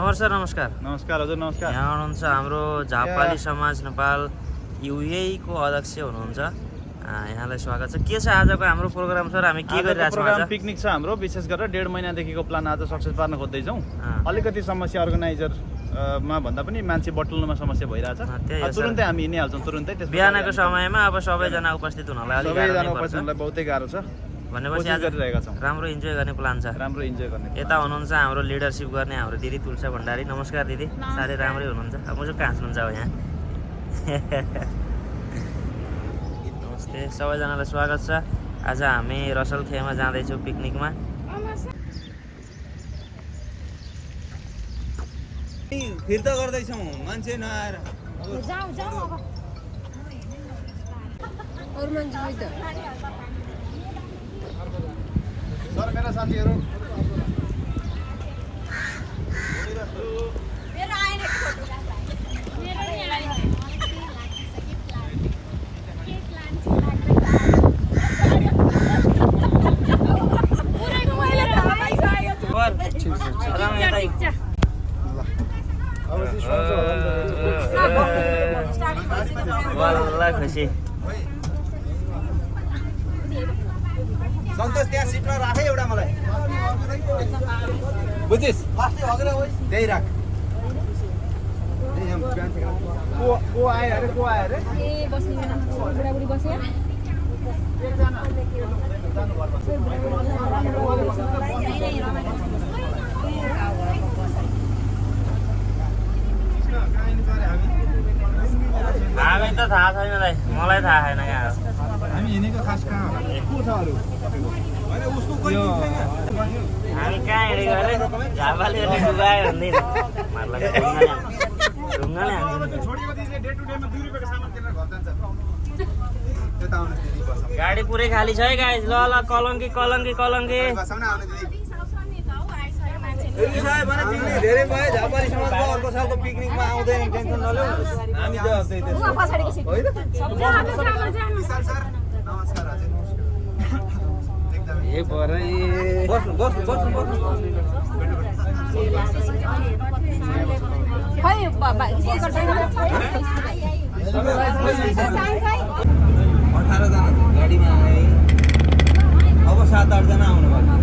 अमर sir नमस्कार। नमस्कार हजुर नमस्कार। यहाँ हुनुहुन्छ हाम्रो झापाली समाज नेपाल युए को अध्यक्ष हुनुहुन्छ, यहाँलाई स्वागत छ। के छ आजको हाम्रो प्रोग्राम सर? हामी के गरिरहेछौँ? प्रोग्राम पिकनिक छ हाम्रो। विशेष गरेर 1.5 महिनादेखिको प्लान आज सक्सेस पार्न खोज्दैछौँ। अलिकति समस्या अर्गनाइजर मा भन्दा पनि मान्छे बटुल्नुमा समस्या भइरहेछ। तुरुन्तै हामी हिँडिहाल्छौँ तुरुन्तै। बिहानको समयमा अब सबैजना उपस्थित हुनलाई बहुतै गाह्रो छ भनेपछि आज राम्रो इन्जोय गर्ने प्लान छ। राम्रो इन्जोय गर्ने। यता हुनुहुन्छ हाम्रो लिडरसिप गर्ने हाम्रो दिदी तुलसा भण्डारी। नमस्कार दिदी, साह्रै राम्रै हुनुहुन्छ। अब मुजुक हाँस्नुहुन्छ अब यहाँ। नमस्ते, सबैजनालाई स्वागत छ। आज हामी रसलखेमा जाँदैछौँ पिकनिकमा। फिर्ता गर्दैछौँ मान्छे नआएर। सर मेरा साथीहरू खुसी सन्तोष त्यहाँ सिटमा राखे एउटा मलाई बुझिस त्यही राख। को आयो अरे को आयो अरे ए बस्ने बुढाबुढी बस्यो। हामी त थाहा छैन दाइ, मलाई थाहा छैन कहाँ हो। हामी हिँडेको खास कहाँ होला को छ अरू हैन उसको कोही हामी कहाँ हिँडेको अरे झापाले डुबायो भन्दैन ढुङ्गाले छोडिपछि डे टु डेमा 2 रुपैयाँको सामान किनेर घर जान्छ। त्यता आउनु दिदी बस। गाडी पुरै खाली छ है गाइस। ल ल कलङ्की कलङ्की कलङ्की बसाउन आउनु दिदी। भने पिकनिक धेरै भयो झापाली समाजको। अर्को सालको पिकनिकमा आउँदैन, टेन्सन नलिऊ। हामी जवाफ दिदै होइन। विशाल सर नमस्कार हजुर। एकदमै ए परै बस्नु बस्नु बस्नु बस्नु खै बाबा के गर्दैन 18 जना गाडीमा आए। अब 7-8 जना आउनु भयो।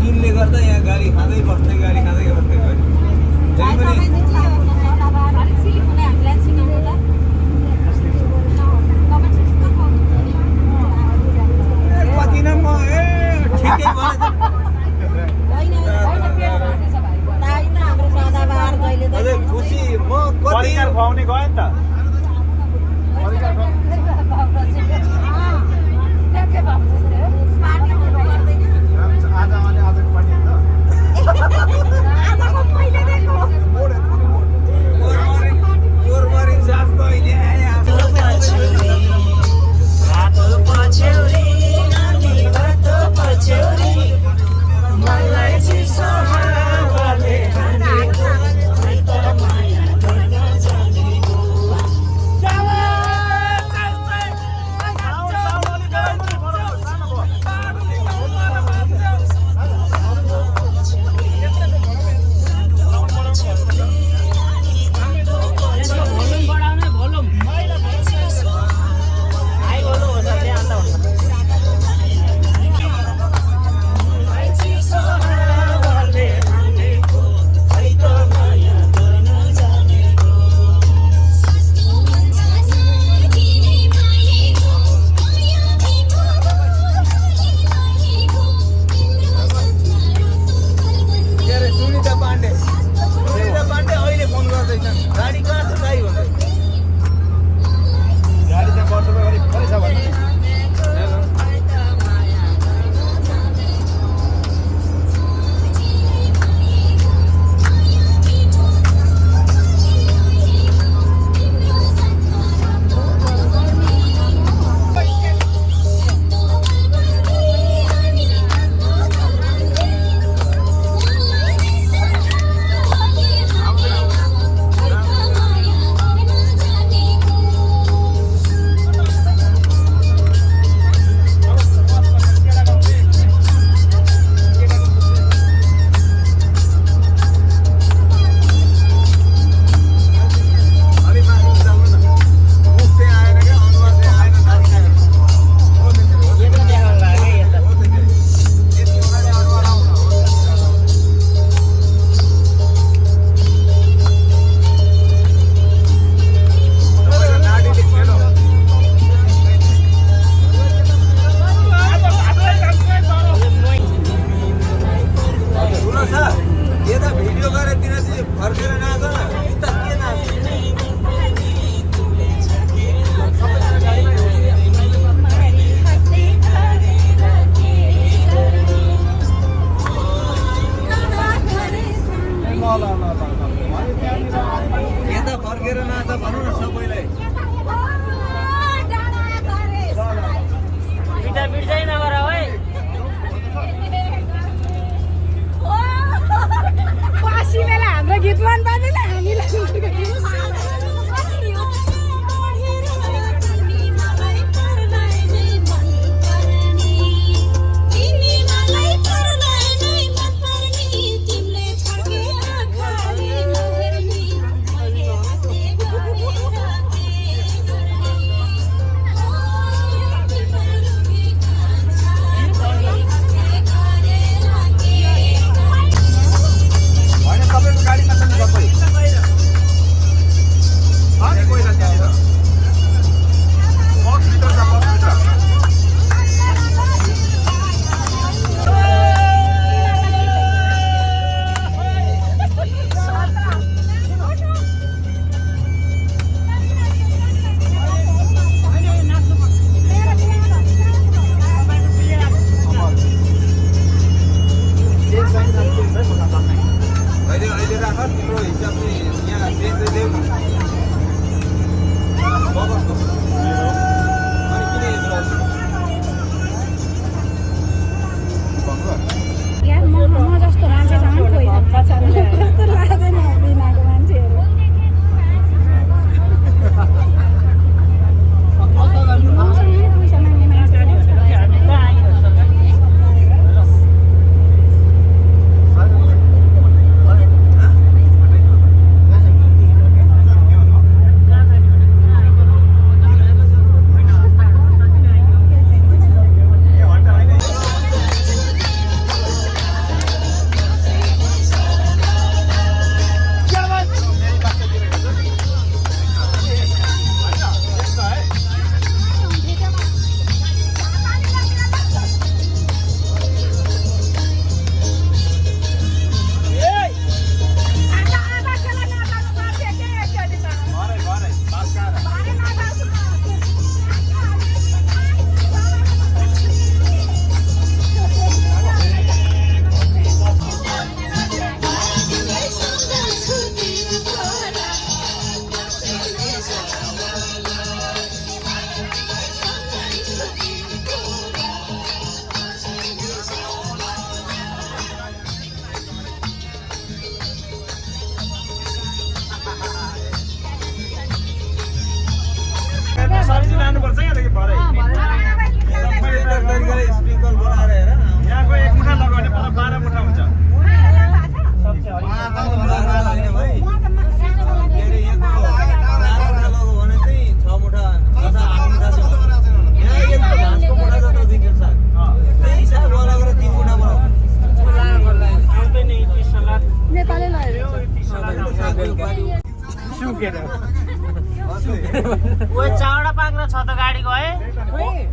टिमले गर्दा यहाँ गाडी खाँदै बस्दै गाडी खाँदै बस्दै गयो। कति न म ए ठिकै भयो। खुसी म कति खुवाउने गयो नि त।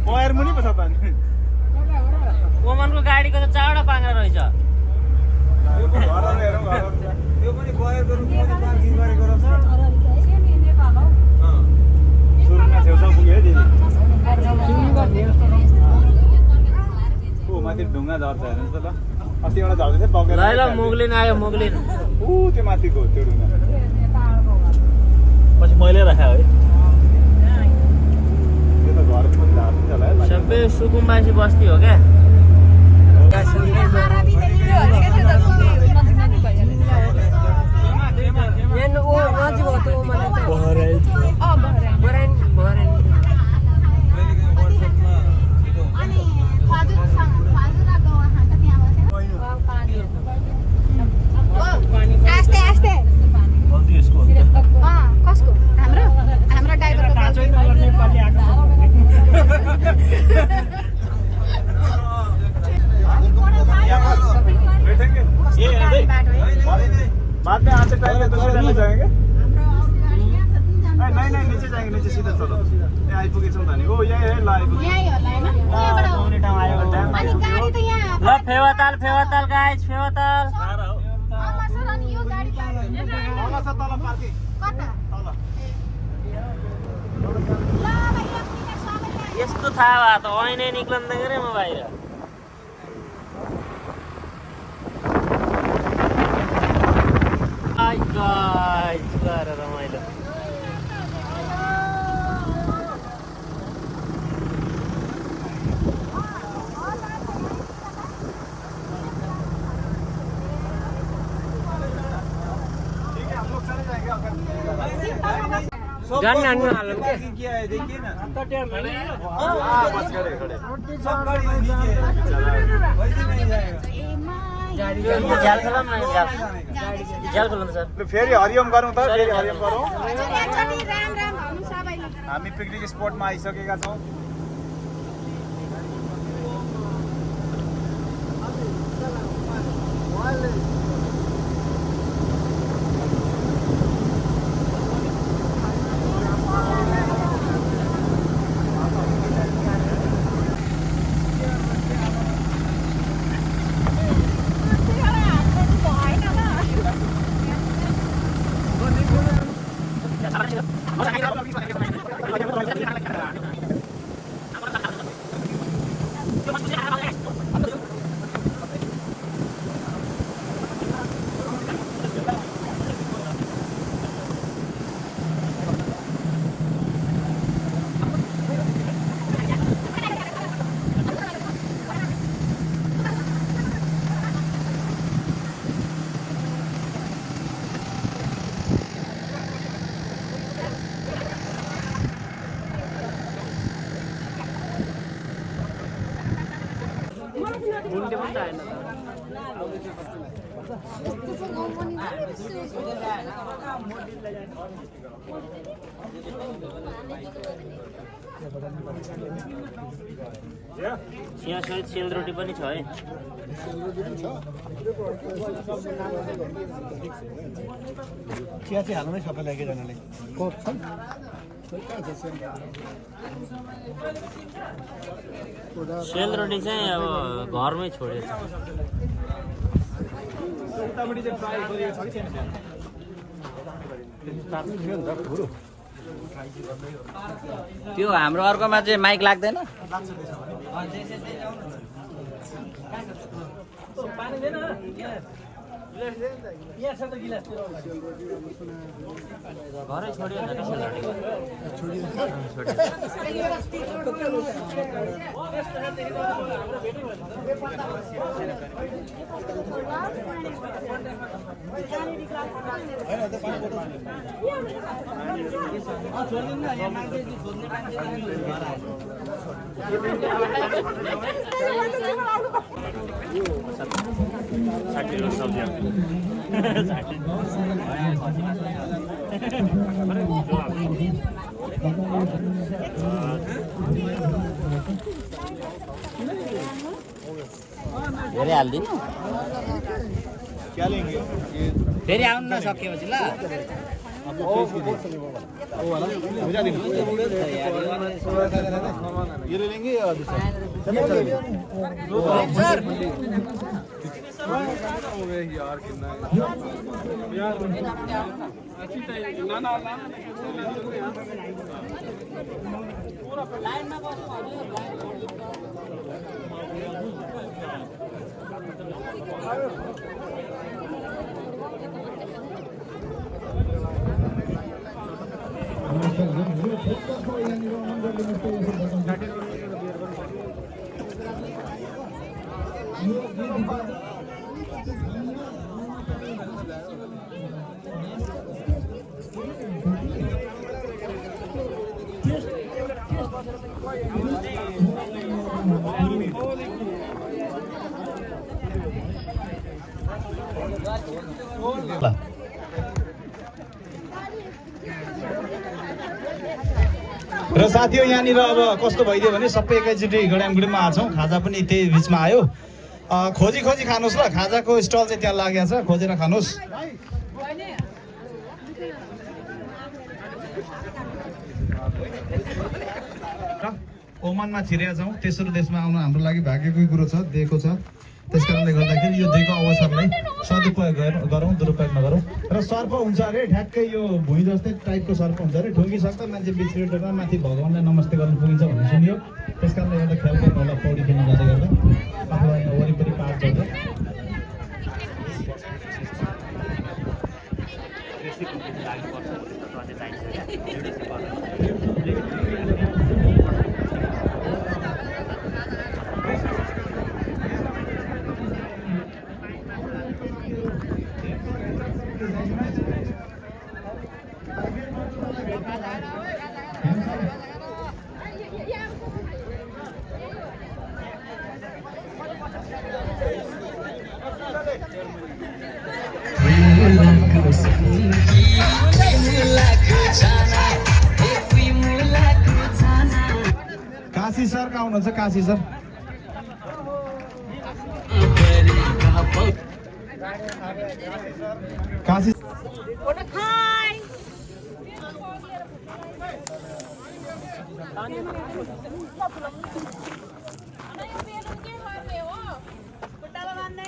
पयर मुनि पो छ त नि ओमनको गाडीको त चावडा पाङ्ग्रा रहेछ त्यो पनि पयरको रूपमा पार्किङ गरेको रहेछ सुरुमा छेउछाउ पुग्यो है दिदी ओ माथि ढुङ्गा झर्छ हेर्नुहोस् त ल अस्ति एउटा झर्दै थियो बगेर ल मुगलिन आयो मुगलिन त्यो माथिको त्यो ढुङ्गा पछि मैले राखेँ है त्यो त घर पनि झार्छ होला है सबै सुकुम्बासी बस्ती हो क्या बाद में आते टाइम में दूसरे में जाएंगे नहीं नहीं नीचे जाएंगे नीचे सीधा चलो ये आई पुगे छौं नि ओ यही है ला आइपुगे यही होला हैन यहाँबाट आउने ठाउँ आयो ड्याम अनि गाडी त यहाँ ल फेवाताल गाइस फेवाताल अमा सर अनि यो गाडी पार्किङ तल छ तल पार्किङ कता तल ल भाइ यति सबैलाई यस्तो थाहा भए त ऐनै निक्लन्दै गरे म बाहिर हाय गाइस गएर रमाइलो गन हाल्नु के किया है देखिए ना बस खड़े सब गाड़ी नीचे वैसे नहीं जाएगा झ्याल खोलौँ न झ्याल खोल्नु सर फेरि हरिओम गरौँ त फेरि हरिओम गरौँ हजुर एकचोटि राम राम भन्नु सबैले हामी पिकनिक स्पटमा आइसकेका छौँ यहाँ सहित सेलरोटी पनि छ है चिया चाहिँ हाल्नु नै सबैलाई एकजनाले कोक छ सेलरोटी चाहिँ अब घरमै छोडेछ उतापट्टि चाहिँ फ्राई गरिएको छ कि छैन त्यो हाम्रो अर्कोमा चाहिँ माइक लाग्दैन घरै छोड्यो नि त धेरै हाल्दिनु क्या लेंगे फेरि आउनु नसकेपछि ल ये ले लेंगे या दूसरा यार कितना र साथीहरू यहाँनिर अब कस्तो भइदियो भने सबै एकैचोटि गडामगुडीमा आछौँ खाजा पनि त्यही बिचमा आयो खोजी खोजी खानुहोस् ल खाजाको स्टल चाहिँ त्यहाँ लागेको छ खोजेर खानुहोस् ओमानमा छिरेका छौँ तेस्रो देशमा आउनु हाम्रो लागि भाग्यकै कुरो छ दिएको छ त्यस कारणले गर्दाखेरि यो दिएको अवसरलाई सदुपयोग गरौँ दुरुपयोग नगरौँ र सर्प हुन्छ अरे ठ्याक्कै यो भुइँ जस्तै टाइपको सर्प हुन्छ अरे ठोकिसक्दा मान्छे बिचमा माथि भगवान्लाई नमस्ते गर्नु पुगिन्छ भन्ने सुनियो त्यस कारणले गर्दा ख्याल गर्नु होला पौडी खेल्न जाँदै गर्दा अथवा यहाँ वरिपरि पार्क गर्दा काशी सर कहाँ हुनुहुन्छ काशी सर काशी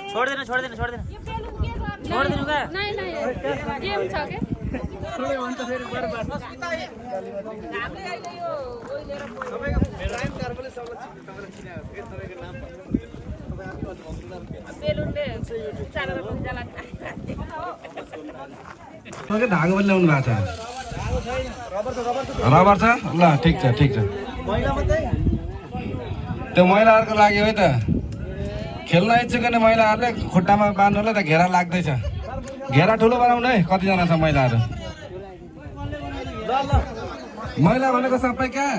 छोड्दिनु छोड्दिनु छोड्दिनु यो बेलुन के गर्ने छोड्दिनु का नहीं नहीं गेम छ के बेलुनले चालेर जाला धागो पनि ल्याउनु भएको छ रबर छ ल ठिक छ त्यो महिलाहरूको लागि हो त खेल्न इच्छुक गर्ने महिलाहरूले खुट्टामा बाँध्नुलाई त घेरा लाग्दैछ घेरा ठुलो बनाउनु है कतिजना छ महिलाहरू महिला भनेको सबै कहाँ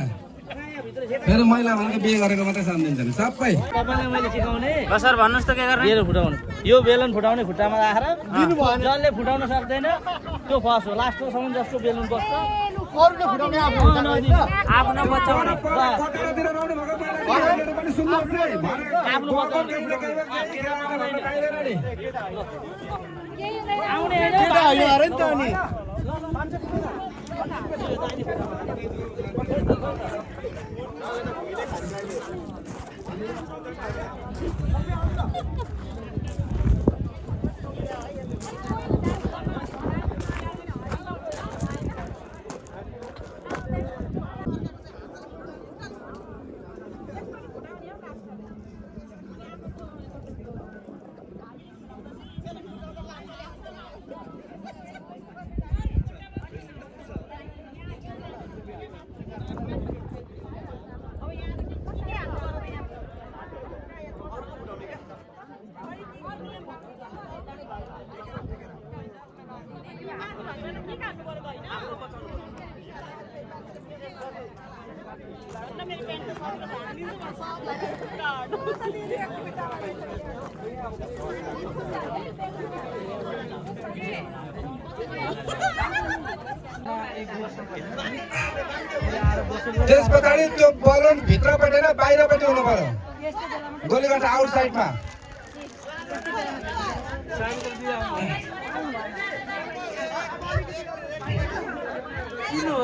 फेरि महिला भनेको बिहे गरेको मात्रै सम्झिन्छ नि सबै तपाईलाई मैले सिकाउने सर भन्नुहोस् त के गर्ने बेलुन फुटाउने यो बेलुन फुटाउने खुट्टामा राखेर जसले फुटाउन सक्दैन त्यो फर्स्ट हो लास्टसम्म जस्तो बेलुन बस्छ आफ्नो बचाउने आफ्नो आउने त्यस पछाडि त्यो बलुन भित्रपट्टि र बाहिरपट्टि हुनु पर्यो गोलीघाट आउट साइडमा हेलो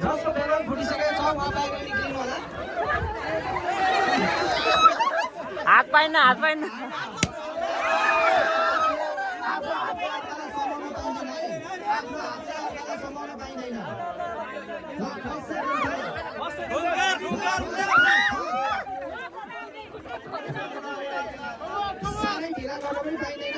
जसको बेलन फुटिसकेको छ उहाँ बाहिर निक्लिनु होला। हात पाइन्न हात पाइन्न सानै ढिला गर्न पनि पाइँदैन।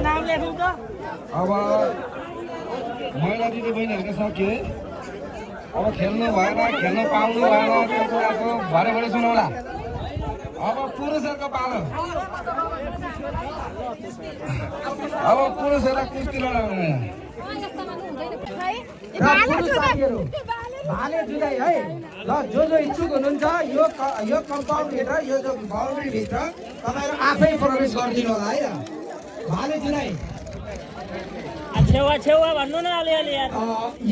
नाम लेख्नु त अब महिला दिदीबहिनीहरूको सक्यो अब खेल्नु भएन खेल्न पाउनु भएन त्यो कुराको भरे भरे सुनौला। अब पुरुषहरूको पालो अब पुरुषहरूलाई कुस्ती लडाउनु भाले जुदाई है ल जो इच्छुक हुनुहुन्छ यो कम्पाउन्डभित्र यो जो बाउन्ड्रीभित्र तपाईँहरू आफै प्रवेश गरिदिनु होला है त। भाले जुदाई छेउवा छेउवा भन्नु न अलिअलि यार।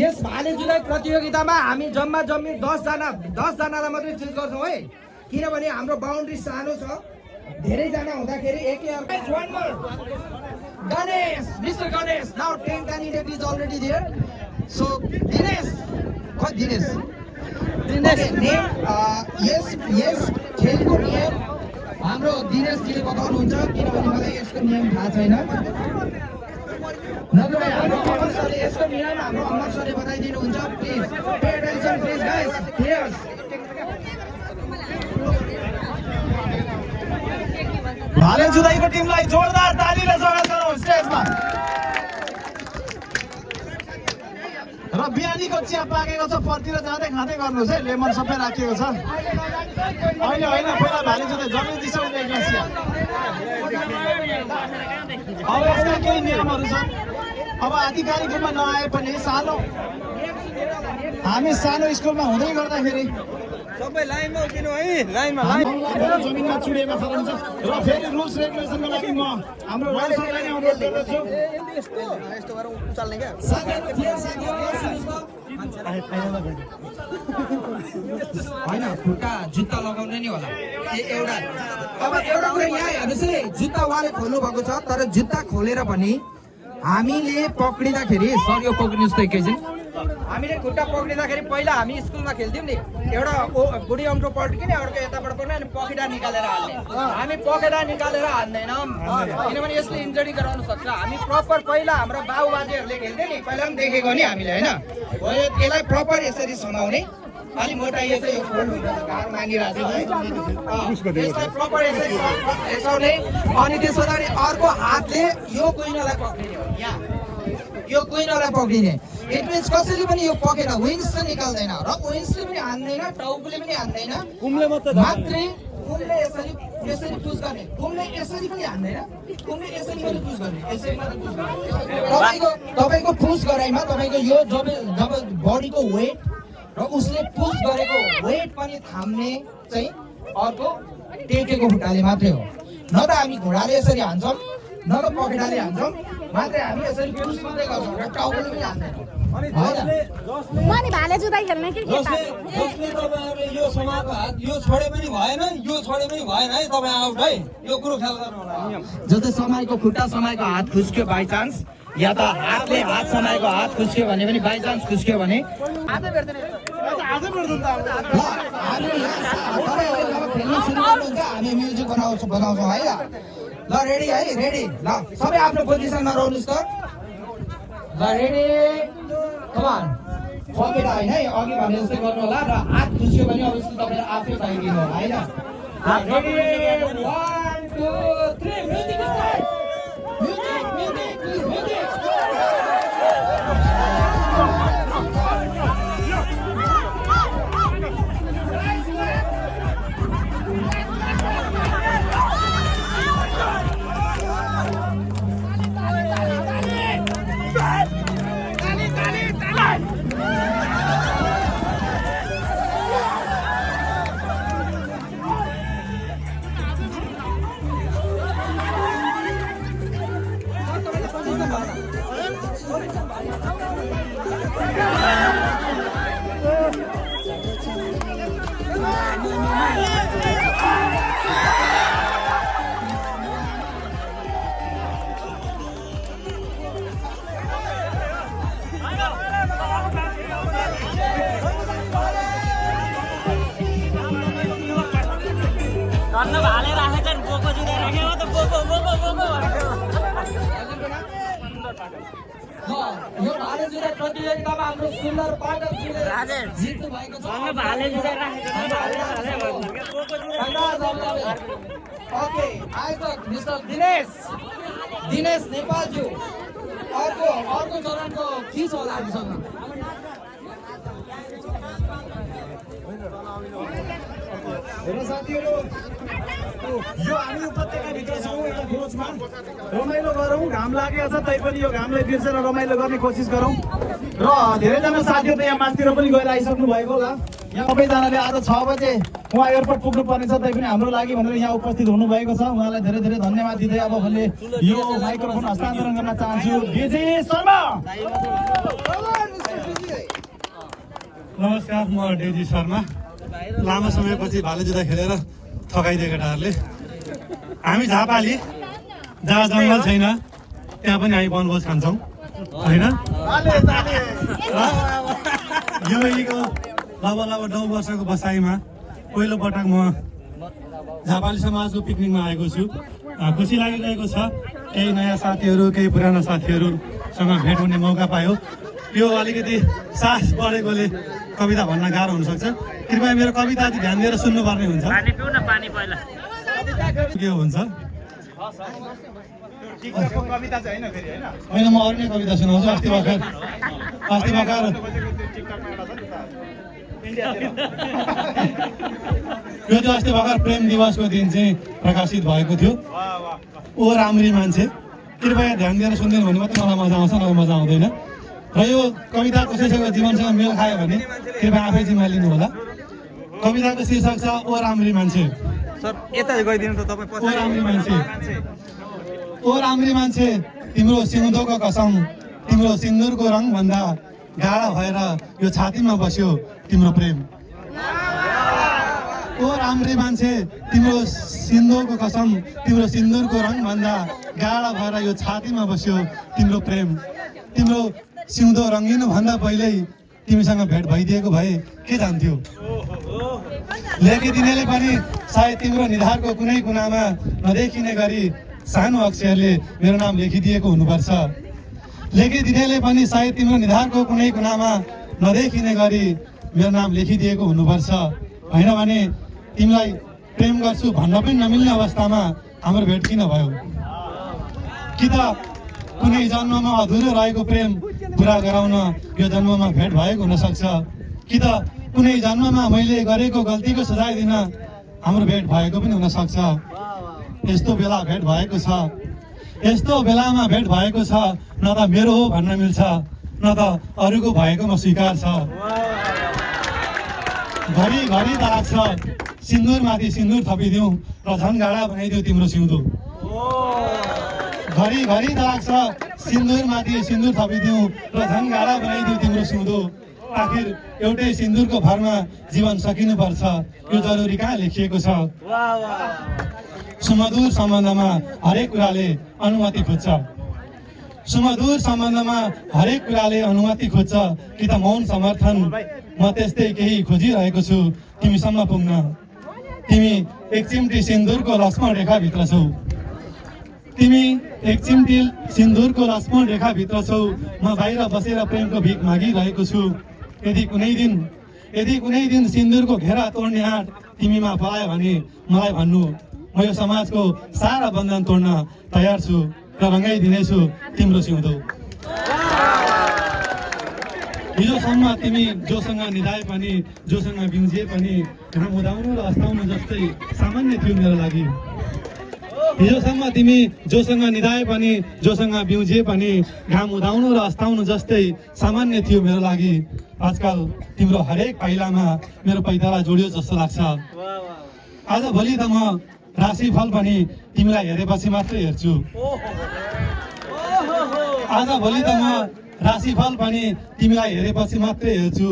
यस भाले जुदाई प्रतियोगितामा हामी जम्मा 10 जनालाई मात्रै चुज गर्छौँ है, किनभने हाम्रो बाउन्ड्री सानो छ। धेरैजना हुँदाखेरि एकै अर्को Ganesh mister Ganesh now 10 candidate is already there. So Dinesh yes खेलको नियम हाम्रो दिनेशजीले बताउनुहुन्छ, किनभने मलाई यसको नियम थाहा छैन। नत्र हाम्रो अमर सरले यसको नियम हाम्रो अमर सरले बताइदिनुहुन्छ। Please pay attention please guys players. भाले जुदाईको टिमलाई जोरदार तालीले स्वागत गरौँ स्टेजमा। र बिहानीको चिया पाकेको छ, परतिर जाँदै खाँदै गर्नुहोस् है, लेमन सबै राखिएको छ। होइन पहिला भाले जुदाई जमिन दिशामा लेख्नुहोस् चिया। अब यसका केही नियमहरू छन्। अब आधिकारिक रूपमा नआए पनि हामी सानो स्कुलमा हुँदै गर्दाखेरि सबै लाइनमा उभिनु है, लाइनमा जमिनमा चुडेमा फरन्छ। र फेरि रुल्स रेगुलेसनको लागि म हाम्रो राज सरलाई नै अनुरोध गर्दछु। यस्तो गरेर उचाल्ने क्या होइन, खुट्टा जुत्ता लगाउने नि होला एउटा। अब एउटा कुरा यहाँ हेर्नुहोस् है, जुत्ता उहाँले खोल्नु भएको छ, तर जुत्ता खोलेर पनि हामीले पक्रिँदाखेरि सर यो पक्रिनुहोस् त एकैछिन। हामीले खुट्टा पक्रिँदाखेरि पहिला हामी स्कुलमा खेल्थ्यौँ नि, एउटा बुढी अम्टो पल्टिने अर्को यताबाट पर्ने अनि पखेटा निकालेर हाल्ने। हामी पखेटा निकालेर हाल्दैनौँ किनभने यसले इन्जरी गराउन सक्छ। हामी प्रपर पहिला हाम्रो बाबुबाजेहरूले खेल्थ्यो नि, पहिला पनि देखेको नि हामीले होइन। यसलाई प्रपर यसरी समाउने, अलि मोटाइयो चाहिँ यो फोल्ड हुन्छ, गाह्रो मागिरहेको छ है। यसलाई प्रपर यसरी हेसाउने अनि त्यसपछि अर्को हातले यो कुइनोलाई पक्रिने हो। यहाँ यो कुइनोलाई पक्रिने इट मिन्स कसैले पनि यो पकेट विङ्स त निकाल्दैन र विङ्सले पनि हान्दैन, टाउकोले पनि हान्दैन, मात्रै कुमले यसरी पुस गर्ने। कुमले यसरी पनि हान्दैन, कुमले यसरी पनि पुस गर्ने, यसरी मात्रै पुस गर्ने। तपाईँको पुस गराइमा तपाईँको यो जब बडीको वेट र उसले पुस गरेको वेट पनि थाम्ने चाहिँ अर्को टेकेको खुट्टाले मात्रै हो। न त हामी घोडाले यसरी हान्छौँ न त पखेटाले हान्छौँ, मात्रै हामी यसरी पुस मात्रै गर्छौँ र टाउकोले पनि हान्दैनौँ होइन। म नि भाले जुधाइ खेल्ने कि जसले तपाईँहरूले यो समाजको हात यो छोडे पनि भएन, यो छोडे पनि भएन है, तपाईँ आउट है, यो कुरो ख्याल गर्नु होला। जस्तै समाएको खुट्टा समाएको हात खुस्क्यो बाई चान्स, या त हातले हात समाएको हात खुस्क्यो भने पनि बाई चान्स खुस्क्यो भने आजै भेट्दैन आजै भेट्दैन त हामी खेल्न सुरु गर्नुहुन्छ, हामी म्युजिक बनाउँछौँ है ल। ल रेडी है, रेडी ल सबै आफ्नो पोजिसनमा रहनुहोस् त। ल रेडी कमान पकेट होइन है, अघि भने जस्तै गर्नु होला र हात खुस्क्यो भने अब तपाईँले आफै पाइदिनु होला होइन। Ready 1 2 3 music start. Music music please music. धन्न भाले राखेको नि बोको जुधे राखेको त बोको बोको बोको यो भाले जुधा प्रतियोगितामा हाम्रो सुन्दर पाठक जित्नु भएको छ। धन्न भाले जुधे राखेको ओके आयोजक मिस्टर दिनेश नेपालज्यू अर्को चरणको के छ होला हामीसँग? हेर्नु साथीहरू, यो हामी उपत्यकाभित्र छौँ एउटा खोजमा रमाइलो गरौँ। घाम लागेको छ तैपनि यो घामलाई बिर्सेर रमाइलो गर्ने कोसिस गरौँ। र धेरैजना साथीहरू त यहाँ मासतिर पनि गएर आइसक्नु भएको होला। यहाँ सबैजनाले आज 6 बजे उहाँ एयरपोर्ट पुग्नु पर्नेछ, तैपनि हाम्रो लागि भनेर यहाँ उपस्थित हुनुभएको छ। उहाँलाई धेरै धेरै धन्यवाद दिँदै अब मैले यो माइक्रोफोन हस्तान्तरण गर्न चाहन्छु विजय शर्मा। नमस्कार, म डेजी शर्मा। लामो समयपछि भाले जुधा खेलेर थकाइदिए केटाहरूले। हामी झापाली, जहाँ जङ्गल छैन त्यहाँ पनि हामी वनभोज खान्छौँ होइन। युएको लगभग 9 वर्षको बसाइमा पहिलोपटक म झापाली समाजको पिकनिकमा आएको छु। खुसी लागिरहेको छ। केही नयाँ साथीहरू, केही पुराना साथीहरूसँग भेट हुने मौका पायो। यो अलिकति साहस बढेकोले कविता भन्न गाह्रो हुनसक्छ। कृपया मेरो कविता चाहिँ ध्यान दिएर सुन्नुपर्ने हुन्छ। पानी पिउ न, पानी पहिला के हुन्छ कविता चाहिँ होइन फेरि होइन होइन, म अरू नै कविता सुनाउँछु। अस्ति भर्खर यो चाहिँ अस्ति भर्खर प्रेम दिवसको दिन चाहिँ प्रकाशित भएको थियो। ओ राम्री मान्छे, कृपया ध्यान दिएर सुनिदिनु भने मात्रै मलाई मजा आउँछ, नभए मजा आउँदैन। र यो कविता कसैसँग जीवनसँग मेल खायो भने कृपया आफै जिम्मा लिनु होला। कविताको शीर्षक छ ओ राम्री मान्छे। सर यता गइदिनु त तपाईँ ओ राम्री मान्छे, ओ राम्री मान्छे, तिम्रो सिउँदोको कसम, तिम्रो सिन्दुरको रङ भन्दा गाढा भएर यो छातीमा बस्यो तिम्रो प्रेम। ओ राम्री मान्छे, तिम्रो सिन्दुरको कसम, तिम्रो सिन्दुरको रङ भन्दा गाढा भएर यो छातीमा बस्यो तिम्रो प्रेम। तिम्रो सिउँदो रङ्गिनु भन्दा पहिल्यै तिमीसँग भेट भइदिएको भए के जान्थ्यो। लेखिदिनेले पनि सायद तिम्रो निधारको कुनै कुनामा नदेखिने गरी सानो अक्षरले मेरो नाम लेखिदिएको हुनुपर्छ। लेखिदिनेले पनि सायद तिम्रो निधारको कुनै कुनामा नदेखिने गरी मेरो नाम लेखिदिएको हुनुपर्छ। होइन भने तिमीलाई प्रेम गर्छु भन्न पनि नमिल्ने अवस्थामा हाम्रो भेट किन भयो। कि त कुनै जन्ममा अधुरो रहेको प्रेम पुरा गराउन यो जन्ममा भेट भएको हुनसक्छ। कि त कुनै जन्ममा मैले गरेको गल्तीको सजाय दिन हाम्रो भेट भएको पनि हुनसक्छ। यस्तो बेला भेट भएको छ, यस्तो बेलामा भेट भएको छ। न त मेरो हो भन्न मिल्छ, न त अरूको भएको म स्वीकार छ। घरि लाग्छ सिन्दुरमाथि सिन्दुर थपिदिउँ र झन् गाडा बनाइदिउँ तिम्रो सिउँदो। घरि लाग्छ सिन्दुरमाथि सिन्दुर थपिदिउँ र झन् गाडा बनाइदिउँ तिम्रो सिउँदो। आखिर एउटै सिन्दुरको भरमा जीवन सकिनुपर्छ यो जरुरी कहाँ लेखिएको छ। सुमधुर सम्बन्धमा हरेक कुराले अनुमति खोज्छ। सुमधुर सम्बन्धमा हरेक कुराले अनुमति खोज्छ कि त मौन समर्थन। म त्यस्तै केही खोजिरहेको छु तिमीसम्म पुग्न। तिमी एक चिम्टी सिन्दुरको लक्ष्मण रेखाभित्र छौ। तिमी एक चिम्टी सिन्दुरको लक्ष्मण रेखाभित्र छौ। म बाहिर बसेर प्रेमको भिख मागिरहेको छु। यदि कुनै दिन सिन्दुरको घेरा तोड्ने आँट तिमीमा पलायो भने मलाई भन्नु। म यो समाजको सारा बन्धन तोड्न तयार छु र रङ्गाइदिनेछु तिम्रो सिउँदो। हिजोसम्म तिमी जोसँग निधाए पनि जोसँग बिउजिए पनि घाम उदाउनु र अस्ताउनु जस्तै सामान्य थियो मेरो लागि। हिजोसम्म तिमी जोसँग निधाए पनि जोसँग बिउजिए पनि घाम उदाउनु र अस्ताउनु जस्तै सामान्य थियो मेरो लागि। आजकल तिम्रो हरेक पाइलामा मेरो पैताला जोडियो जस्तो लाग्छ। आज भोलि त म राशिफल पनि तिमीलाई हेरेपछि मात्रै हेर्छु। आज भोलि त म राशिफल पनि तिमीलाई हेरेपछि मात्रै हेर्छु।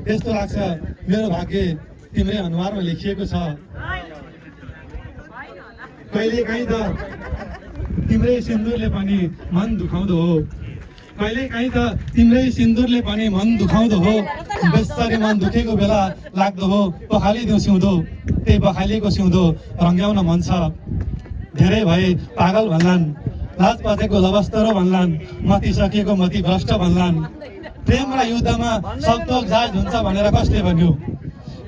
यस्तो लाग्छ मेरो भाग्य तिम्रै अनुहारमा लेखिएको छ। कहिलेकाहीँ त तिम्रै सिन्दुरले पनि मन दुखाउँदो हो। कहिलेकाहीँ त तिम्रै सिन्दुरले पनि मन दुखाउँदो हो। बेस्सरी मन दुखेको बेला लाग्दो हो पखालिदिउँ सिउँदो। त्यही पखालिएको सिउँदो रङ्ग्याउन मन छ। धेरै भए पागल भन्लान्, लाज पचेको लबस्तरो भन्लान्, मति सकिएको मति भ्रष्ट भन्लान्। प्रेम र युद्धमा सबथोक जायज हुन्छ भनेर कसले भन्यो?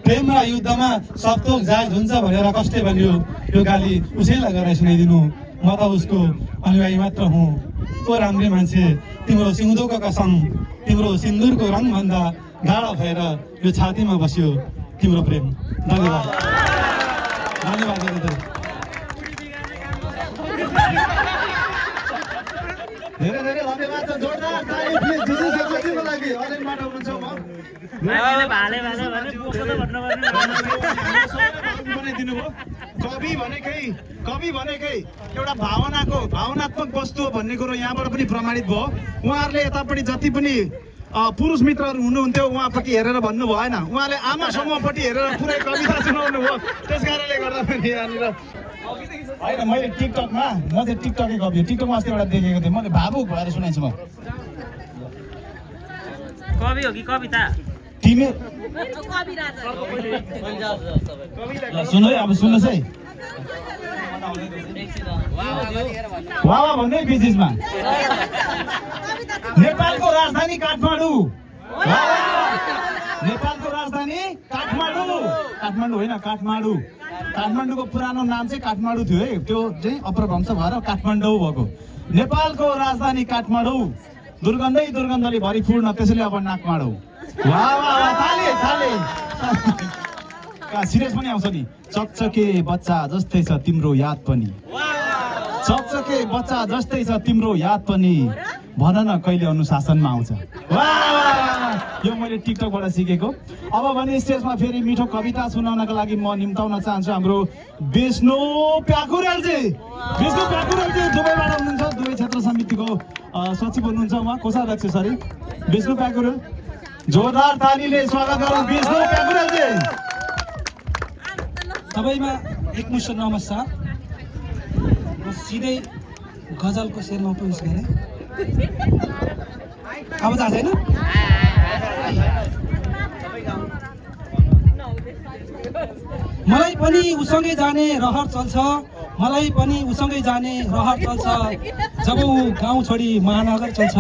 प्रेम र युद्धमा सबथोक जायज हुन्छ भनेर कसले भन्यो? यो गाली उसैलाई गराइ सुनाइदिनु। म त उसको अनुयायी मात्र हुँ। ओ राम्री मान्छे, तिम्रो सिउँदोको कसम, तिम्रो सिन्दुरको रङभन्दा गाढा भएर यो छातीमा बस्यो तिम्रो प्रेम। धन्यवाद। धन्यवाद दाजु। धेरै धेरै धन्यवाद छ। जोरदार ताली प्लिज जिजु सजिलोको लागि। अलिकबाट हुनुहुन्छ म दिनुभयो। कवि भनेकै एउटा भावनात्मक वस्तु हो भन्ने कुरो यहाँबाट पनि प्रमाणित भयो। उहाँहरूले यतापट्टि जति पनि पुरुष मित्रहरू हुनुहुन्थ्यो उहाँपट्टि हेरेर भन्नु भएन। उहाँले आमा समूहपट्टि हेरेर पुरै कविता सुनाउनु भयो। त्यस कारणले गर्दा पनि यहाँनिर होइन, मैले टिकटकमा म चाहिँ टिकटकै कवि हो। टिकटकमा अस्ति एउटा देखेको थिएँ, मैले भावुक भएर सुनाइछु। म कवि हो कि कविता? तिमी सुन्नु है, अब सुन्नुहोस् है। वाह भन्दै बिचमा नेपालको राजधानी काठमाडौँ। नेपालको राजधानी काठमाडौँ। काठमाडौँ होइन, काठमाडौँ। काठमाडौँको पुरानो नाम चाहिँ काठमाडौँ थियो है। त्यो चाहिँ अपभ्रंश भएर काठमाडौँ भएको। नेपालको राजधानी काठमाडौँ। दुर्गन्धले भरि पूर्ण, त्यसैले अब नाकमाडौँ। वाह वाह वाह, ताली ताली। सिरियस पनि आउँछ नि। चकचके बच्चा जस्तै छ तिम्रो याद पनि। चकचके बच्चा जस्तै छ तिम्रो याद पनि। भन न कहिले अनुशासनमा आउँछ। यो मैले टिकटकबाट सिकेको। अब भने स्टेजमा फेरि मिठो कविता सुनाउनका लागि म निम्ताउन चाहन्छु हाम्रो विष्णु प्याकुरेलजी। विष्णु प्याकुरेलजी दुबईबाट हुनुहुन्छ, दुबई क्षेत्र समितिको सचिव हुनुहुन्छ उहाँ, कोषाध्यक्ष सरी विष्णु प्याकुरेल। जोरदार तालीले स्वागत गरौँ विष्णु प्याकुरेलजी। सबैमा एकमुष्ट नमस्कार। म सिधै गजलको शेरमा प्रवेश गरेँ। अब थाहा छैन? मलाई पनि उसँगै जाने रहर चल्छ, मलाई पनि उसँगै जाने रहर चल्छ जब ऊ गाउँ छोडी महानगर चल्छ।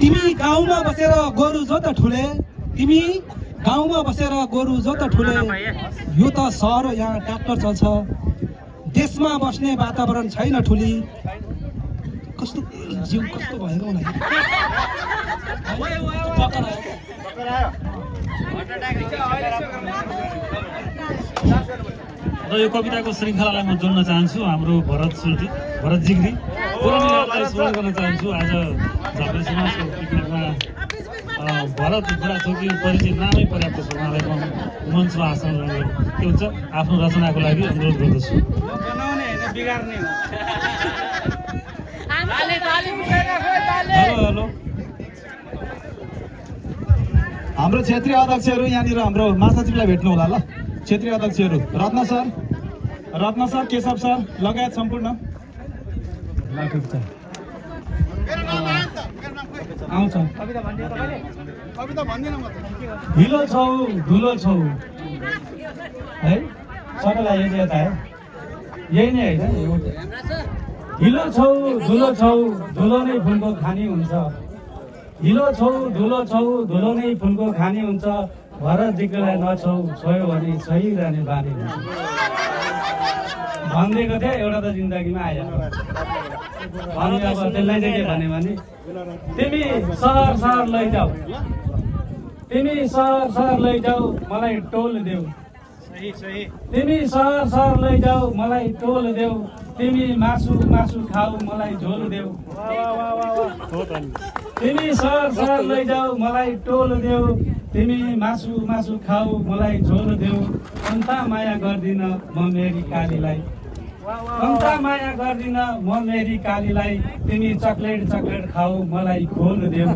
तिमी गाउँमा बसेर गोरु जोत ठुले, तिमी गाउँमा बसेर गोरु जोत ठुले। यो त सहर हो, यहाँ ट्र्याक्टर चल्छ। देशमा बस्ने वातावरण छैन ठुली। कस्तो जिउ कस्तो भएको होला। र यो कविताको श्रृङ्खलालाई म जोड्न चाहन्छु हाम्रो भरत जिग्री पुरानीलाई स्वागत गर्न चाहन्छु। आज झापा समाजको पिकनिकमा भरत बुढाथोकी परिचय नामै पर्याप्त छ उहाँलाई म मञ्चमा आसन के हुन्छ आफ्नो रचनाको लागि अनुरोध गर्दछु। बनाउने होइन बिगार्ने हो। हेलो हेलो हाम्रो क्षेत्रीय अध्यक्षहरू यहाँनिर हाम्रो महासचिवलाई भेट्नु होला ल। क्षेत्रीय अध्यक्षहरू रत्न सर केशव सर लगायत सम्पूर्ण आउँछ। हिलो छौ धुलो छौ है सबैलाई यही यता है यही नै होइन। हिलो छौ धुलो नै फुलको खानी हुन्छ। हिलो छौ धुलो नै फुलको खानी हुन्छ। भर दिग्गलाई नछौ छोयो भने छइरहने बानी हुन्छ भनिदिएको थिएँ। एउटा त जिन्दगीमा आयो अनि अब त्यसलाई चाहिँ के भने तिमी सहर लैजाऊ, तिमी सहर लैजाऊ मलाई टोल देऊ। तिमी सहर लैजाऊ मलाई टोल देऊ। तिमी मासु खाऊ मलाई झोल देऊ। तिमी सहर लैजाऊ मलाई टोल देऊ। तिमी मासु खाऊ मलाई झोल देऊ। अन्ता माया गर्दिन म मेरी कालीलाई, अन्ता माया गर्दिन म मेरी कालीलाई। तिमी चकलेट खाऊ मलाई खोल देऊ।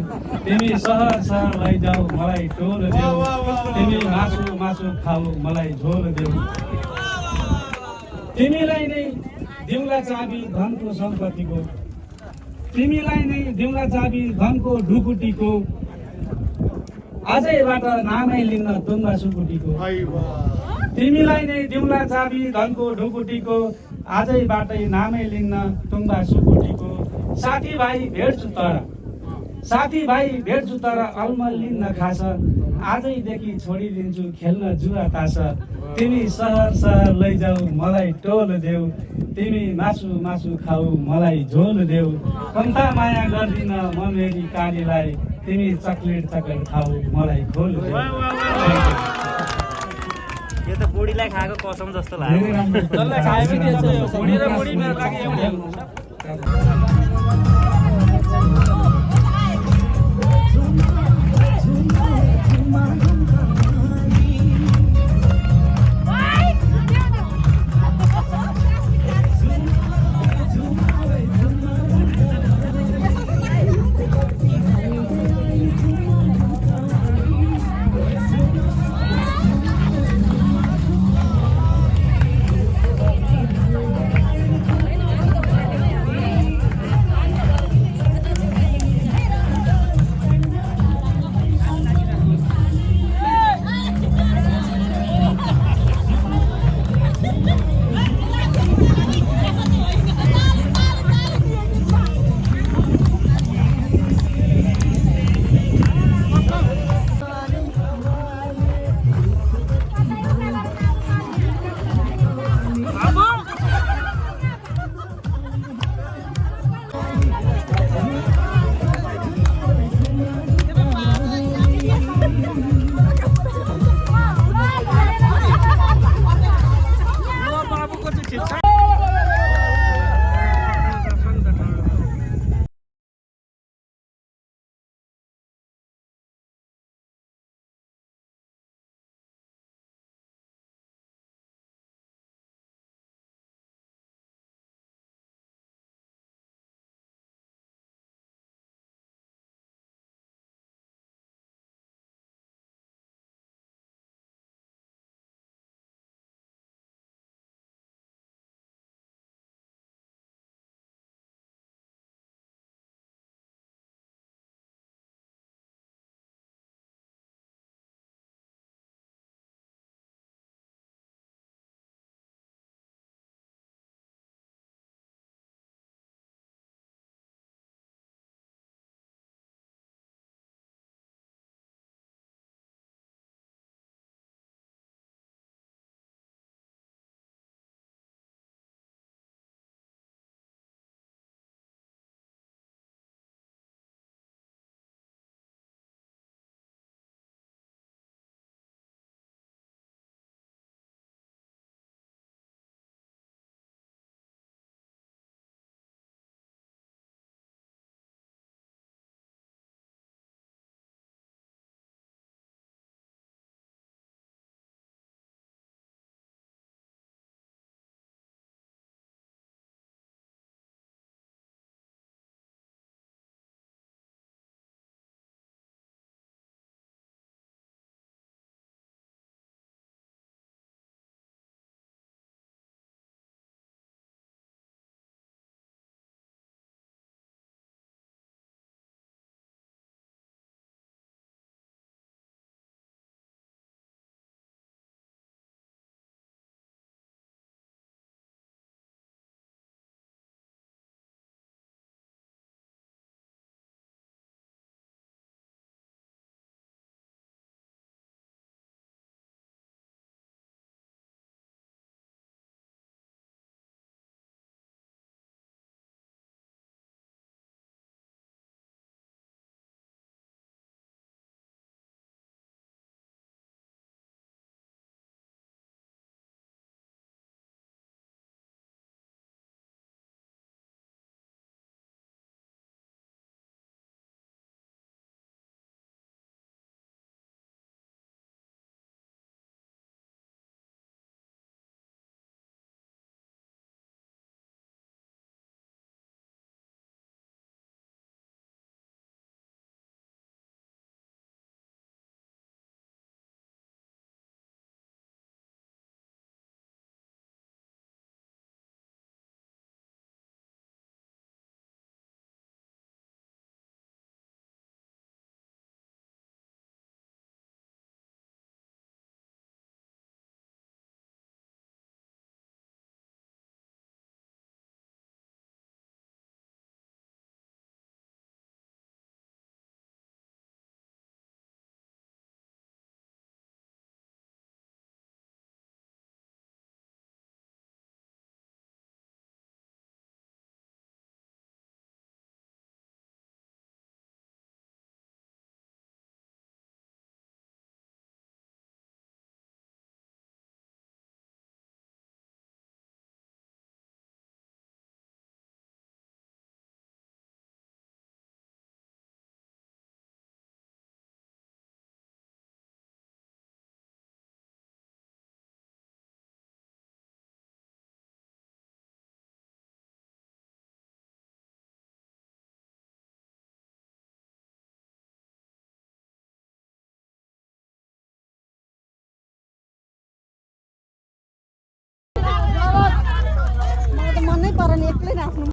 तिमी सहर लैजाऊ मलाई टोल देऊ। तिमी मासु खाऊ मलाई झोल देऊ। तिमीलाई नै दिउँला चाबी धनको सम्पत्तिको, तिमीलाई नै दिउँला चाबी धनको ढुकुटीको। आजैबाट नामै लिन्न तुङ्गा सुकुटीको। तिमीलाई नै दिउँला चाबी धनको ढुकुटीको। आजैबाटै नामै लिन्न तुङ्गा सुकुटीको। साथीभाइ भेट्छु तर अलमल लिन्न खास। आजैदेखि छोडिदिन्छु खेल्न जुवा तास। तिमी सहर लैजाऊ मलाई टोल देऊ। तिमी मासु खाऊ मलाई झोल देऊ। कन्ता माया गर्दिन म मेरी कालीलाई। तिमी चकलेट खाऊ मलाई खोल देऊ। यो त बुढीलाई खाएको कसम जस्तो लाग्यो। बुढी र बुढी मेरो लागि एउटै हुनुहुन्छ। सक्दैन आफ्नो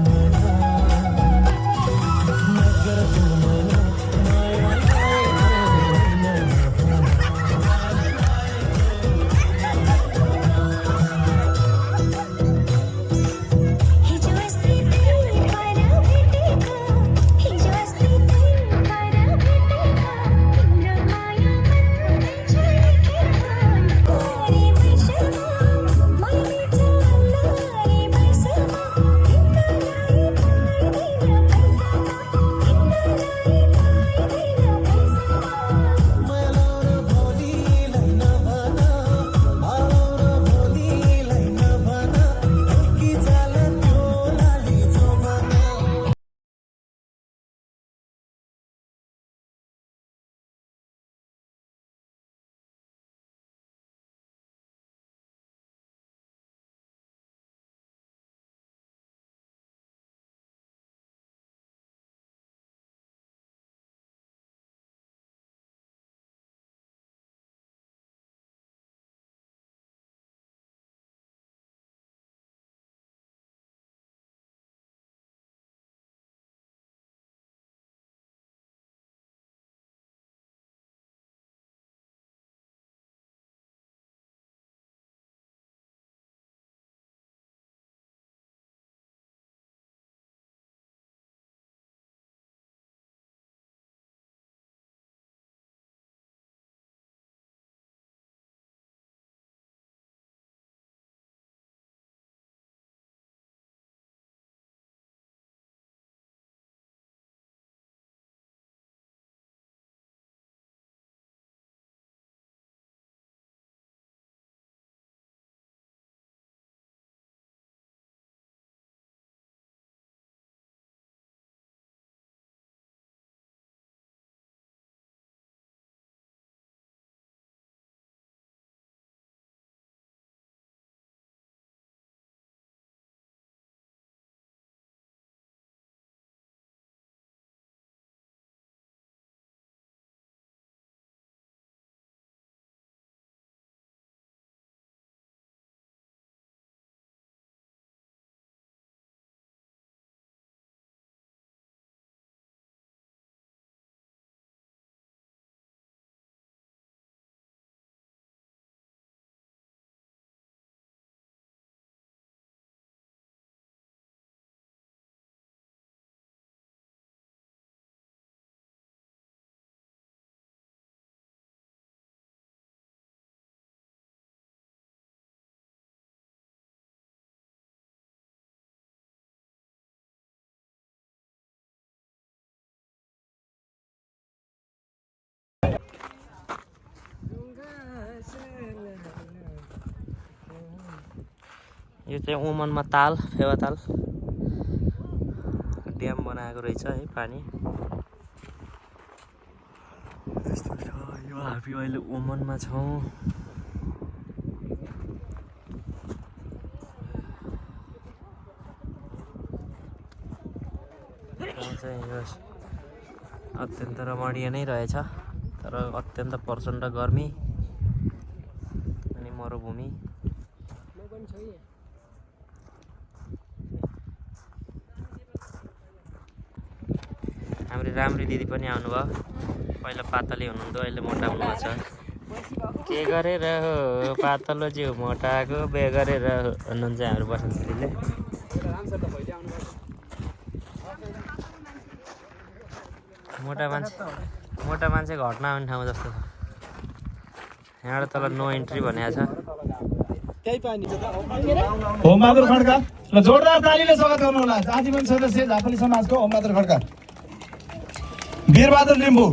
यो चाहिँ ओमनमा ताल फेवाताल ड्याम बनाएको रहेछ है पानी यस्तो छ। यो हामी अहिले ओमनमा छौँ। चाहिँ यो अत्यन्त रमणीय नै रहेछ, तर अत्यन्त प्रचण्ड गर्मी अनि मरुभूमि। हाम्रो राम्री दिदी पनि आउनुभयो। पहिला पातली हुनुहुन्थ्यो, अहिले मोटा हुनुभएको छ। के गरेर हो पातलो जिउ मोटाको बे गरेर हो भन्नुहुन्छ हाम्रो बसन्त दिदीले। मोटा मान्छे घट्न आउने ठाउँ जस्तो छ। यहाँबाट तल नो इन्ट्री भनेको छ। होमबहादुर खड्का ल जोरदार तालीले स्वागत गर्नु होला। आजीवन सदस्य झापली समाजको होमबहादुर खड्का। वीरबहादुर लिम्बू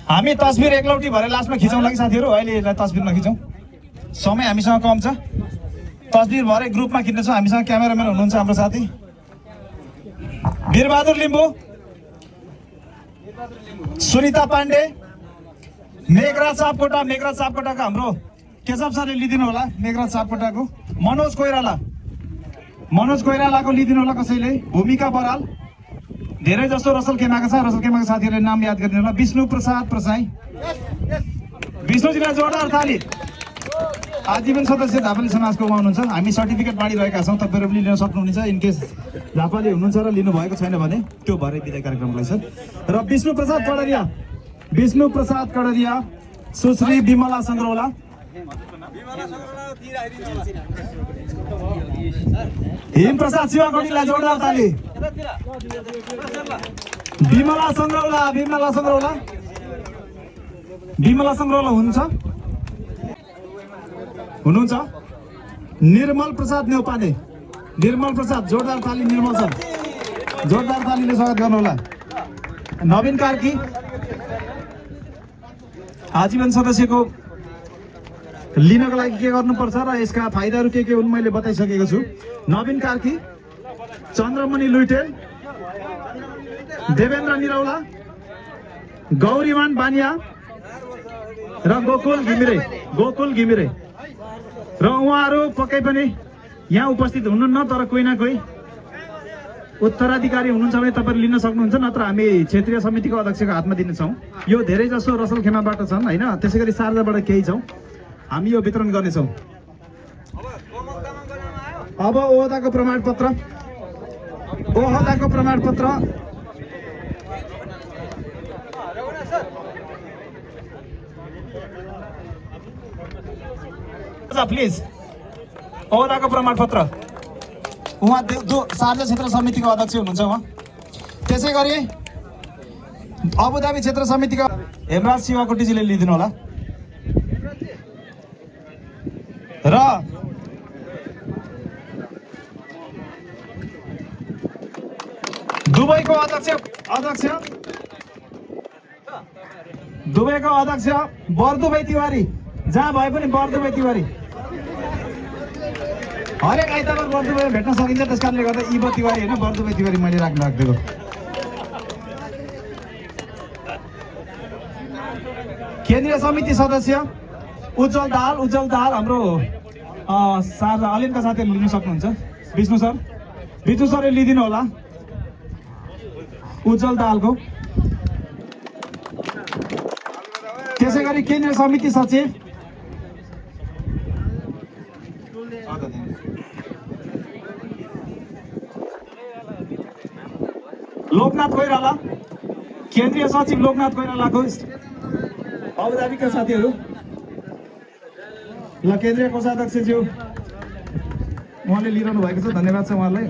हामी तस्बिर एकलौटी भरे लास्टमा खिचौँला कि साथीहरू? अहिले तस्बिर नखिचौँ, समय हामीसँग कम छ। तस्बिर भरे ग्रुपमा खिच्नेछौँ। हामीसँग क्यामेराम्यान हुनुहुन्छ हाम्रो साथी वीरबहादुर लिम्बू, सुनिता पाण्डे, मेघराज सापकोटाको हाम्रो केशव सरले लिदिनु होला। मेघराज सापकोटाको मनोज कोइरालाको लिदिनु होला कसैले। भूमिका बराल, धेरै जस्तो रसल खेमाका छ। रसल खेमाका साथीहरूले नाम याद गरिदिनु होला। विष्णु प्रसाद प्रसाई, विष्णुजीलाई जोरदार ताली। आजीवन सदस्य झापाली समाजको उहाँ हुनुहुन्छ। हामी सर्टिफिकेट बाँडिरहेका छौँ, तपाईँहरू पनि लिन सक्नुहुनेछ। इनकेस झापाली हुनुहुन्छ र लिनुभएको छैन भने त्यो भरे बिदाई कार्यक्रमलाई छ। र विष्णु प्रसाद कडारिया, सुश्री विमला सङ्ग्रौला, हिम प्रसाद शिवाकोटीलाई जोरदार ताली। विमला सङ्ग्रौला हुनुहुन्छ। निर्मल प्रसाद नेउपाने, जोरदार ताली। निर्मल सर जोरदार तालीले स्वागत गर्नुहोला। नवीन कार्की आजीवन सदस्यको लिनको लागि के गर्नुपर्छ र यसका फाइदाहरू के हुन् मैले बताइसकेको छु। नवीन कार्की, चन्द्रमणि लुइटेल, देवेन्द्र निरौला, गौरीमान बानिया र गोकुल घिमिरे र उहाँहरू पक्कै पनि यहाँ उपस्थित हुनुहुन्न, तर कोही न कोही उत्तराधिकारी हुनुहुन्छ भने तपाईँहरू लिन सक्नुहुन्छ, नत्र हामी क्षेत्रीय समितिको अध्यक्षको हातमा दिनेछौँ। यो धेरै जसो रसल खेमाबाट छन् होइन, त्यसै गरी सार्जाबाट केही छौँ, हामी यो वितरण गर्नेछौँ। अब ओहदाको प्रमाणपत्र प्लिज, ओहदाको प्रमाणपत्र उहाँ सार्जा क्षेत्र समितिको अध्यक्ष हुनुहुन्छ उहाँ। त्यसै गरी अबुधाबी क्षेत्र समितिका हेमराज शिवाकोटीजीले लिइदिनु होला। र दुबईको अध्यक्ष बरदुबई तिवारी, जहाँ भए पनि बरदुबई तिवारी, हरेक आइतबार बरदुबईमा भेट्न सकिन्छ। त्यस कारणले गर्दा इब तिवारी होइन, बरदुबई तिवारी मैले राखिदिएको। केन्द्रीय समिति सदस्य उज्जवल दाहाल हाम्रो सार्जा अलिनका साथीहरू लिन सक्नुहुन्छ। विष्णु सरले लिइदिनु होला उज्जवल दाहालको। त्यसै गरी केन्द्रीय समिति सचिव लोकनाथ कोइराला, केन्द्रीय सचिव लोकनाथ कोइरालाको अबुधाबीका साथीहरू ल, केन्द्रीय कोषाध्यक्षज्यू उहाँले लिइरहनु भएको छ, धन्यवाद छ उहाँलाई।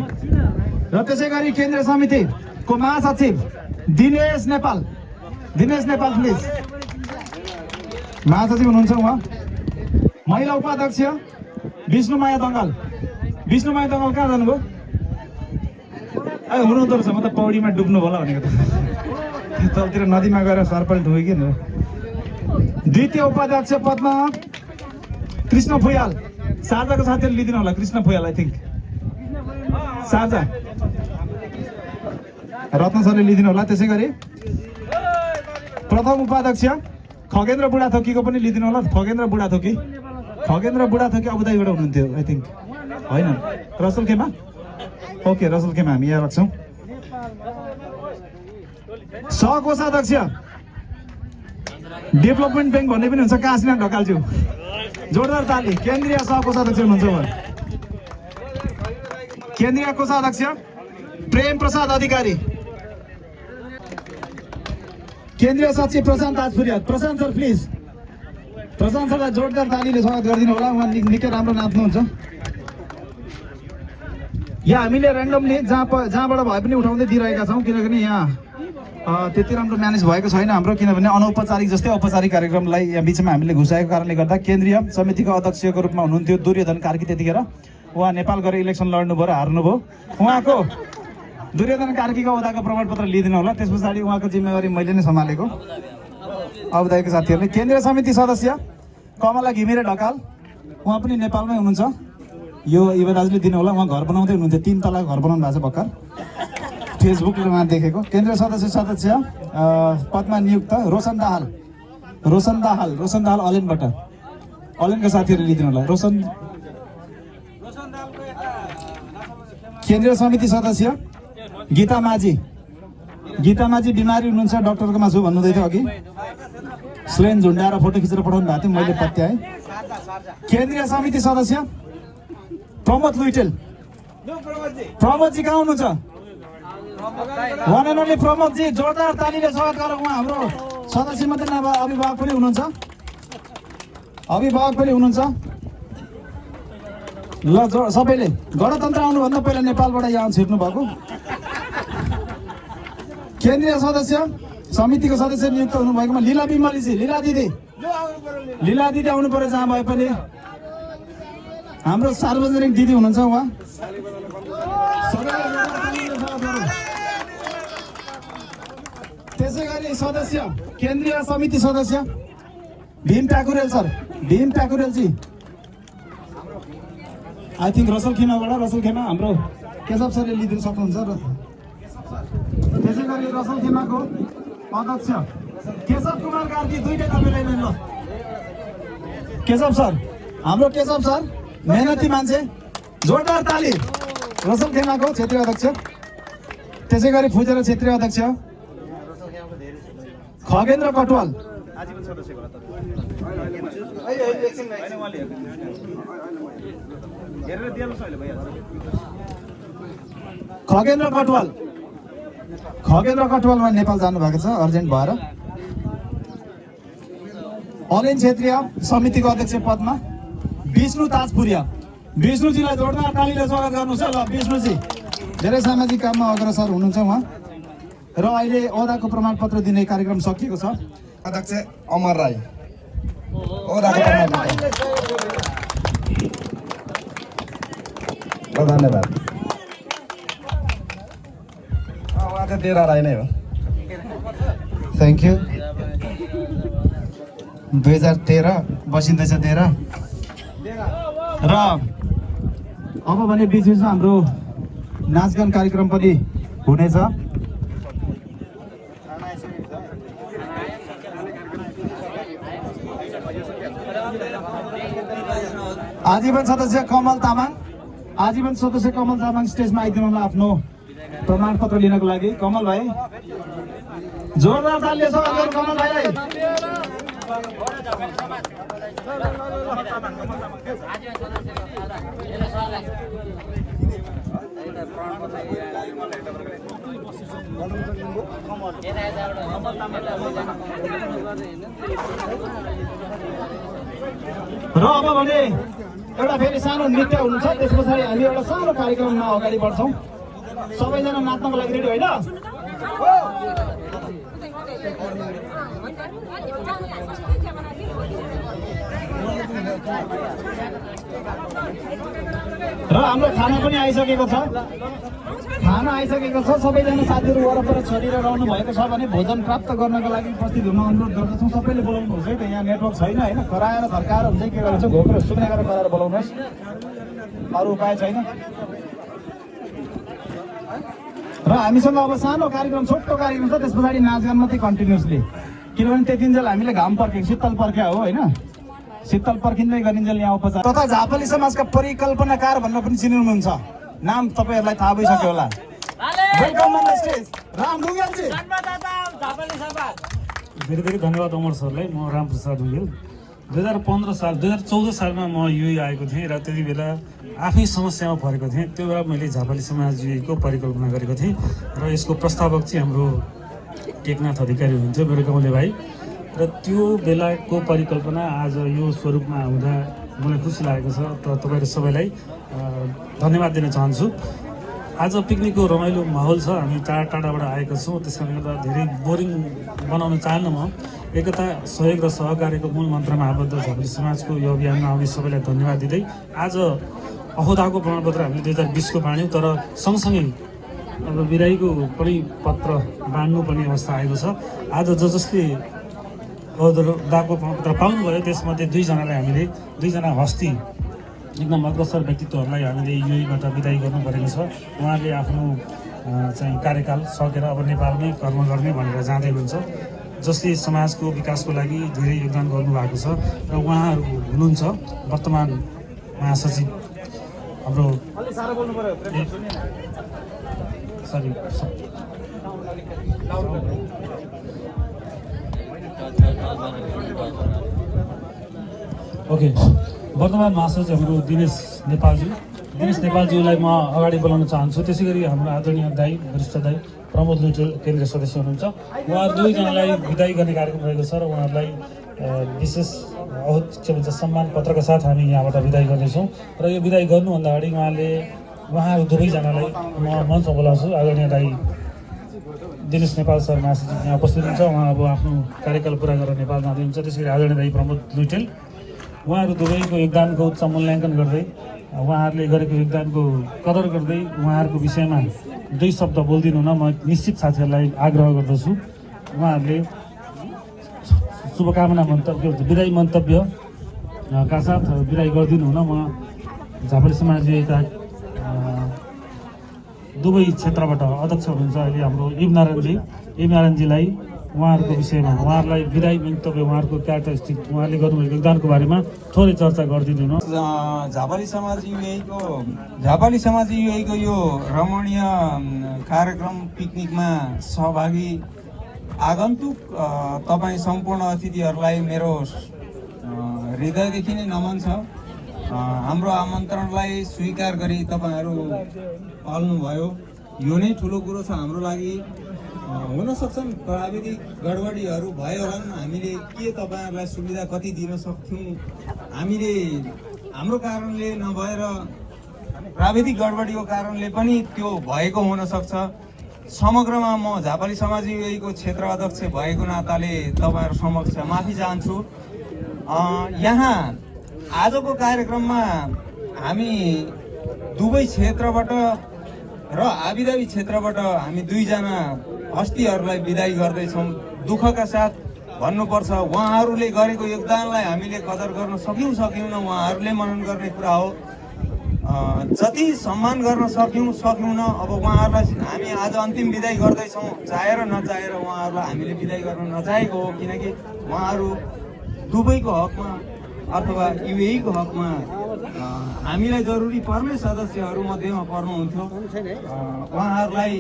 र त्यसै गरी केन्द्रीय समितिको महासचिव दिनेश नेपाल प्लिज, महासचिव हुनुहुन्छ उहाँ। महिला उपाध्यक्ष विष्णुमाया दङ्गाल कहाँ जानुभयो? हुनुहुँदो रहेछ, म त पौडीमा डुब्नु होला भनेको त, तलतिर नदीमा गएर सर्पल ढुक्यो नि। द्वितीय उपाध्यक्ष पदमा कृष्ण फुयाल, सार्जाको साथीहरूले लिइदिनु होला। कृष्ण फुयाल आई थिङ्क सार्जा, रत्न सरले लिइदिनु होला। त्यसै गरी प्रथम उपाध्यक्ष खगेन्द्र बुढाथोकीको पनि लिइदिनु होला। खगेन्द्र बुढाथोकी अबुधाबीबाट हुनुहुन्थ्यो आई थिङ्क, होइन? रसल खेमा, ओके, रसल खेमा हामी यहाँ राख्छौँ। सहकोषाध्यक्ष डेभलपमेन्ट ब्याङ्क भन्ने पनि हुन्छ, काशीनाथ ढकालज्यू, जोरदार ताली। केन्द्रीय सहकोषाध्यक्ष हुनुहुन्छ उहाँ। केन्द्रीय कोषाध्यक्ष प्रेम प्रसाद अधिकारी, केन्द्रीय सचिव प्रशान्त आजपुरिया। प्रशान्त सर प्लिज, प्रशान्त सरलाई जोरदार तालीले स्वागत गरिदिनु होला, उहाँ निकै राम्रो नाच्नुहुन्छ। यहाँ हामीले ऱ्यान्डमली जहाँबाट भए पनि उठाउँदै दिइरहेका छौँ, किनभने यहाँ त्यति राम्रो म्यानेज भएको छैन हाम्रो, किनभने अनौपचारिक जस्तै औपचारिक कार्यक्रमलाई यहाँ बिचमा हामीले घुसाएको कारणले गर्दा। केन्द्रीय समितिको अध्यक्षको रूपमा हुनुहुन्थ्यो दुर्योधन कार्की, त्यतिखेर उहाँ नेपाल गएर इलेक्सन लड्नुभयो र हार्नुभयो। उहाँको दुर्योधन कार्कीको ओहदाको प्रमाणपत्र लिइदिनु होला। त्यस पछाडि उहाँको जिम्मेवारी मैले नै सम्हालेको अबुधाबीको साथीहरूले। केन्द्रीय समिति सदस्य कमला घिमिरे ढकाल, उहाँ पनि नेपालमै हुनुहुन्छ। यो इवा दाजुले दिनु होला, उहाँ घर बनाउँदै हुनुहुन्थ्यो, 3 तला घर बनाउनु भएको छ भर्खर, फेसबुकमा देखेको। केन्द्रीय सदस्य पदमा नियुक्त रोशन दाहाल अलेनबाट, अलेनका साथीहरूले लिइदिनु होला। केन्द्रीय समिति सदस्य गीता माझी बिमारी हुनुहुन्छ, डक्टरकोमा छु भन्नुहुँदै थियो अघि, स्लेन झुन्डाएर फोटो खिचेर पठाउनु भएको थियो, मैले पत्याएँ। केन्द्रीय समिति सदस्य प्रमोद लुइटेल। प्रमोदजी कहाँ हुनुहुन्छ? वान एन्ड ओन्ली प्रमोदजी, जोरदार तालीले स्वागत गरौँ। उहाँ हाम्रो सदस्य मात्रै नभए अभिभावक पनि हुनुहुन्छ। ल सबैले गणतन्त्र आउनुभन्दा पहिला नेपालबाट यहाँ छिर्नु भएको केन्द्रीय सदस्य समितिको सदस्य नियुक्त हुनुभएकोमा लीला बिमलीजी, लीला दिदी आउनु पर्यो जहाँ भए पनि। हाम्रो सार्वजनिक दिदी हुनुहुन्छ उहाँ। त्यसै गरी सदस्य केन्द्रीय समिति सदस्य भीम प्याकुरेल सर, भीम प्याकुरेलजी आई थिङ्क रसल खेमा हाम्रो केशव सरले लिइदिनु सक्नुहुन्छ र त्यसै गरी रसल खेमाको अध्यक्ष केशव कुमार कार्की, दुईटै तपाईँलाई नै। ल केशव सर, हाम्रो केशव सर मेहनती मान्छे, जोरदार ताली। रसल खेमाको क्षेत्रीय अध्यक्ष। त्यसै गरी फुजेर क्षेत्रीय अध्यक्ष खगेन्द्र कटवाल। खगेन्द्र कटवालमा नेपाल जानु भएको छ अर्जेन्ट भएर। अलेन क्षेत्रीय समितिको अध्यक्ष पदमा विष्णु ताजपुरिया। विष्णुजीलाई जोरदार तालीले स्वागत गर्नुहोस्। ल विष्णुजी धेरै सामाजिक काममा अग्रसर हुनुहुन्छ उहाँ र अहिले ओदाको प्रमाणपत्र दिने कार्यक्रम सकिएको छ। अध्यक्ष अमर राई ओदाको प्रमाणपत्र। धन्यवाद। उहाँ चाहिँ 13 राई नै हो। Thank you. 2013 बसिँदैछ 13 र अब भने बिचमा हाम्रो नाचगान कार्यक्रम पनि हुनेछ। आजीवन सदस्य कमल तामाङ स्टेजमा आइदिनु होला आफ्नो प्रमाणपत्र लिनको लागि। कमल भाइ जोरदार तालीले स्वागत गरौँ कमल भाइलाई। र अब भने एउटा फेरि सानो नृत्य हुनु छ, त्यस पछाडि हामी एउटा सानो कार्यक्रममा अगाडि बढ्छौँ। सबैजना नाच्नको लागि रेडी होइन? र हाम्रो खाना पनि आइसकेको छ। सबैजना साथीहरू वरपर छरिएर रहनु भएको छ भने भोजन प्राप्त गर्नको लागि उपस्थित हुन अनुरोध गर्दछौँ। सबैले बोलाउनुहोस् है त, यहाँ नेटवर्क छैन होइन। कराएर धर्काएर हुन्छ के गर्छ, घोक्रो सुक्ने गरेर कराएर बोलाउनुहोस्, अरू उपाय छैन। र हामीसँग अब सानो कार्यक्रम, छोटो कार्यक्रम छ, त्यस पछाडि नाचगान मात्रै कन्टिन्युसली। किनभने त्यतिन्जेल हामीले घाम पर्क्यो, शीतल पर्क्या हो होइन। शीतल पर्खिँदै गरिन्जेल यहाँ उपचार तथा झापली समाजका परिकल्पनाकार भनेर पनि चिनिनुहुन्छ। नाम तपाईँहरूलाई थाहा भइसक्यो होला। Welcome on the stage Ram ढुङ्गेलजी। धेरै धेरै धन्यवाद अमर सरलाई। म रामप्रसाद ढुङ्गेल। 2014 सालमा म युए आएको थिएँ र त्यति बेला आफै समस्यामा परेको थिएँ। त्यो बेला मैले झापाली समाज युएको परिकल्पना गरेको थिएँ र यसको प्रस्तावक चाहिँ हाम्रो टेकनाथ अधिकारी हुनुहुन्थ्यो, मेरो गाउँले भाइ। र त्यो बेलाको परिकल्पना आज यो स्वरूपमा हुँदा मलाई खुसी लागेको छ। त तपाईँहरू सबैलाई धन्यवाद दिन चाहन्छु। आज पिकनिकको रमाइलो माहौल छ। हामी टाढा टाढाबाट आएका छौँ, त्यस कारणले गर्दा धेरै बोरिङ बनाउन चाहन्न। म एकता, सहयोग र सहकार्यको मूल मन्त्रमा आबद्ध झापली समाजको यो अभियानमा आउने सबैलाई धन्यवाद दिँदै आज अहोदाको प्रमाणपत्र हामीले 2020 को पायौँ, तर सँगसँगै अब बिराईको पनि पत्र बाँड्नुपर्ने अवस्था आएको छ। आज जसले अहोदाको प्रमाणपत्र पाउनुभयो त्यसमध्ये 2 जनालाई हामीले 2 जना हस्ती एकदम अग्रसर व्यक्तित्वहरूलाई हामीले युएबाट बिदाई गर्नु परेको छ। उहाँले आफ्नो चाहिँ कार्यकाल सकेर अब नेपालमै कर्म गर्ने भनेर जाँदै हुनुहुन्छ, जसले समाजको विकासको लागि धेरै योगदान गर्नुभएको छ र उहाँहरू हुनुहुन्छ वर्तमान महासचिव हाम्रो ओके वर्तमान महासचिव हाम्रो दिनेश नेपालज्यूलाई म अगाडि बोलाउन चाहन्छु। त्यसै गरी हाम्रो आदरणीय दाई वरिष्ठ दाई प्रमोद लुइटेल केन्द्रीय सदस्य हुनुहुन्छ। उहाँहरू दुवैजनालाई विदाई गर्ने कार्यक्रम रहेको छ र उहाँहरूलाई विशेष सम्मान पत्रका साथ हामी यहाँबाट विदाई गर्दैछौँ। र यो विदाई गर्नुभन्दा अगाडि उहाँहरू दुवैजनालाई म मञ्चमा बोलाउँछु। आदरणीय दाई दिनेश नेपाल सर महासचिव यहाँ उपस्थित हुनुहुन्छ। उहाँ अब आफ्नो कार्यकाल पुरा गरेर नेपाल जाँदै हुन्छ। त्यसै गरी आदरणीय दाई प्रमोद लुइटेल, उहाँहरू दुवैको योगदानको उच्च मूल्याङ्कन गर्दै उहाँहरूले गरेको योगदानको कदर गर्दै उहाँहरूको विषयमा दुई शब्द बोलिदिनु हुन म निश्चित साथीहरूलाई आग्रह गर्दछु। उहाँहरूले शुभकामना मन्तव्य विदाई मन्तव्यका साथ विदाई गरिदिनु हुन म झापली समाज युवाका दुवै क्षेत्रबाट अध्यक्ष हुनुहुन्छ अहिले हाम्रो इब नारायणजीलाई उहाँहरूको विषयमा उहाँहरूलाई विदाई मन्तव्य उहाँहरूको क्यारेक्टरिस्टिक उहाँले गर्नुभएको योगदानको बारेमा थोरै चर्चा गरिदिनु न। झापाली समाज युवाको यो रमणीय कार्यक्रम पिकनिकमा सहभागी आगन्तुक तपाईँ सम्पूर्ण अतिथिहरूलाई मेरो हृदयदेखि नै नमन छ। हाम्रो आमन्त्रणलाई स्वीकार गरी तपाईँहरू पाल्नुभयो, यो नै ठुलो कुरो छ हाम्रो लागि। हुन सक्छन् प्राविधिक गडबडीहरू भयो होला, हामीले के तपाईँहरूलाई सुविधा कति दिन सक्थ्यौँ, हामीले हाम्रो कारणले नभएर प्राविधिक गडबडीको कारणले पनि त्यो भएको हुनसक्छ। समग्रमा म झापाली समाज युवाको क्षेत्र अध्यक्ष भएको नाताले तपाईँहरू समक्ष माफी चाहन्छु। यहाँ आजको कार्यक्रममा हामी दुवै क्षेत्रबाट र आबिदाबी क्षेत्रबाट हामी दुईजना हस्तीहरूलाई विदाई गर्दैछौँ। दुःखका साथ भन्नुपर्छ, उहाँहरूले गरेको योगदानलाई हामीले कदर गर्न सक्यौँ न उहाँहरूले मनन गर्ने कुरा हो। जति सम्मान गर्न सक्यौँ न। अब उहाँहरूलाई हामी आज अन्तिम विदाई गर्दैछौँ। चाहेर नचाहेर उहाँहरूलाई हामीले विदाई गर्न नचाहेको हो, किनकि उहाँहरू दुबईको हकमा अथवा युएईको हकमा हामीलाई जरुरी पर्ने सदस्यहरू मध्येमा पर्नुहुन्थ्यो। उहाँहरूलाई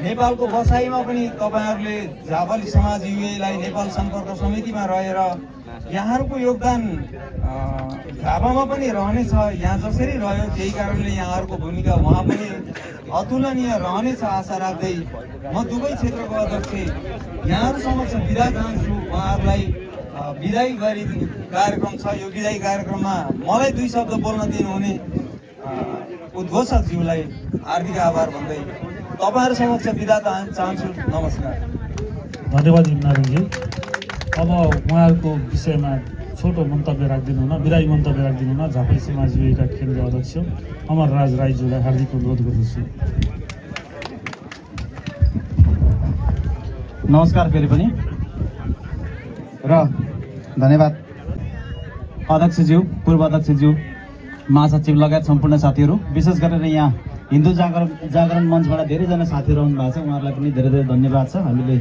नेपालको बसाइमा पनि तपाईँहरूले झापाली समाज युएलाई नेपाल सम्पर्क समितिमा रहेर यहाँहरूको योगदान झापामा पनि रहनेछ। यहाँ जसरी रह्यो त्यही कारणले यहाँहरूको भूमिका वहाँ पनि अतुलनीय रहनेछ आशा राख्दै म दुवै क्षेत्रको अध्यक्ष यहाँहरू समक्ष बिदा चाहन्छु। उहाँहरूलाई विदाई गरी कार्यक्रम छ। यो विदाई कार्यक्रममा मलाई दुई शब्द बोल्न दिनुहुने उद्घोषकज्यूलाई हार्दिक आभार भन्दै तपाईँहरू समक्ष बिदा चाहन्छु। नमस्कार। धन्यवाद नारायणजी। अब उहाँहरूको विषयमा छोटो मन्तव्य राखिदिनु हुन, विदाई मन्तव्य राखिदिनु हुन झापली समाज युवाका केन्द्रीय अध्यक्ष अमरराज राईज्यूलाई हार्दिक अनुरोध गर्दछु। नमस्कार फेरि पनि र धन्यवाद अध्यक्षज्यू, पूर्व अध्यक्षज्यू, महासचिव लगायत सम्पूर्ण साथीहरू। विशेष गरेर यहाँ हिन्दू जागरण मञ्चबाट धेरैजना साथीहरू आउनु भएको छ, उहाँहरूलाई पनि धेरै धेरै धन्यवाद छ। हामीले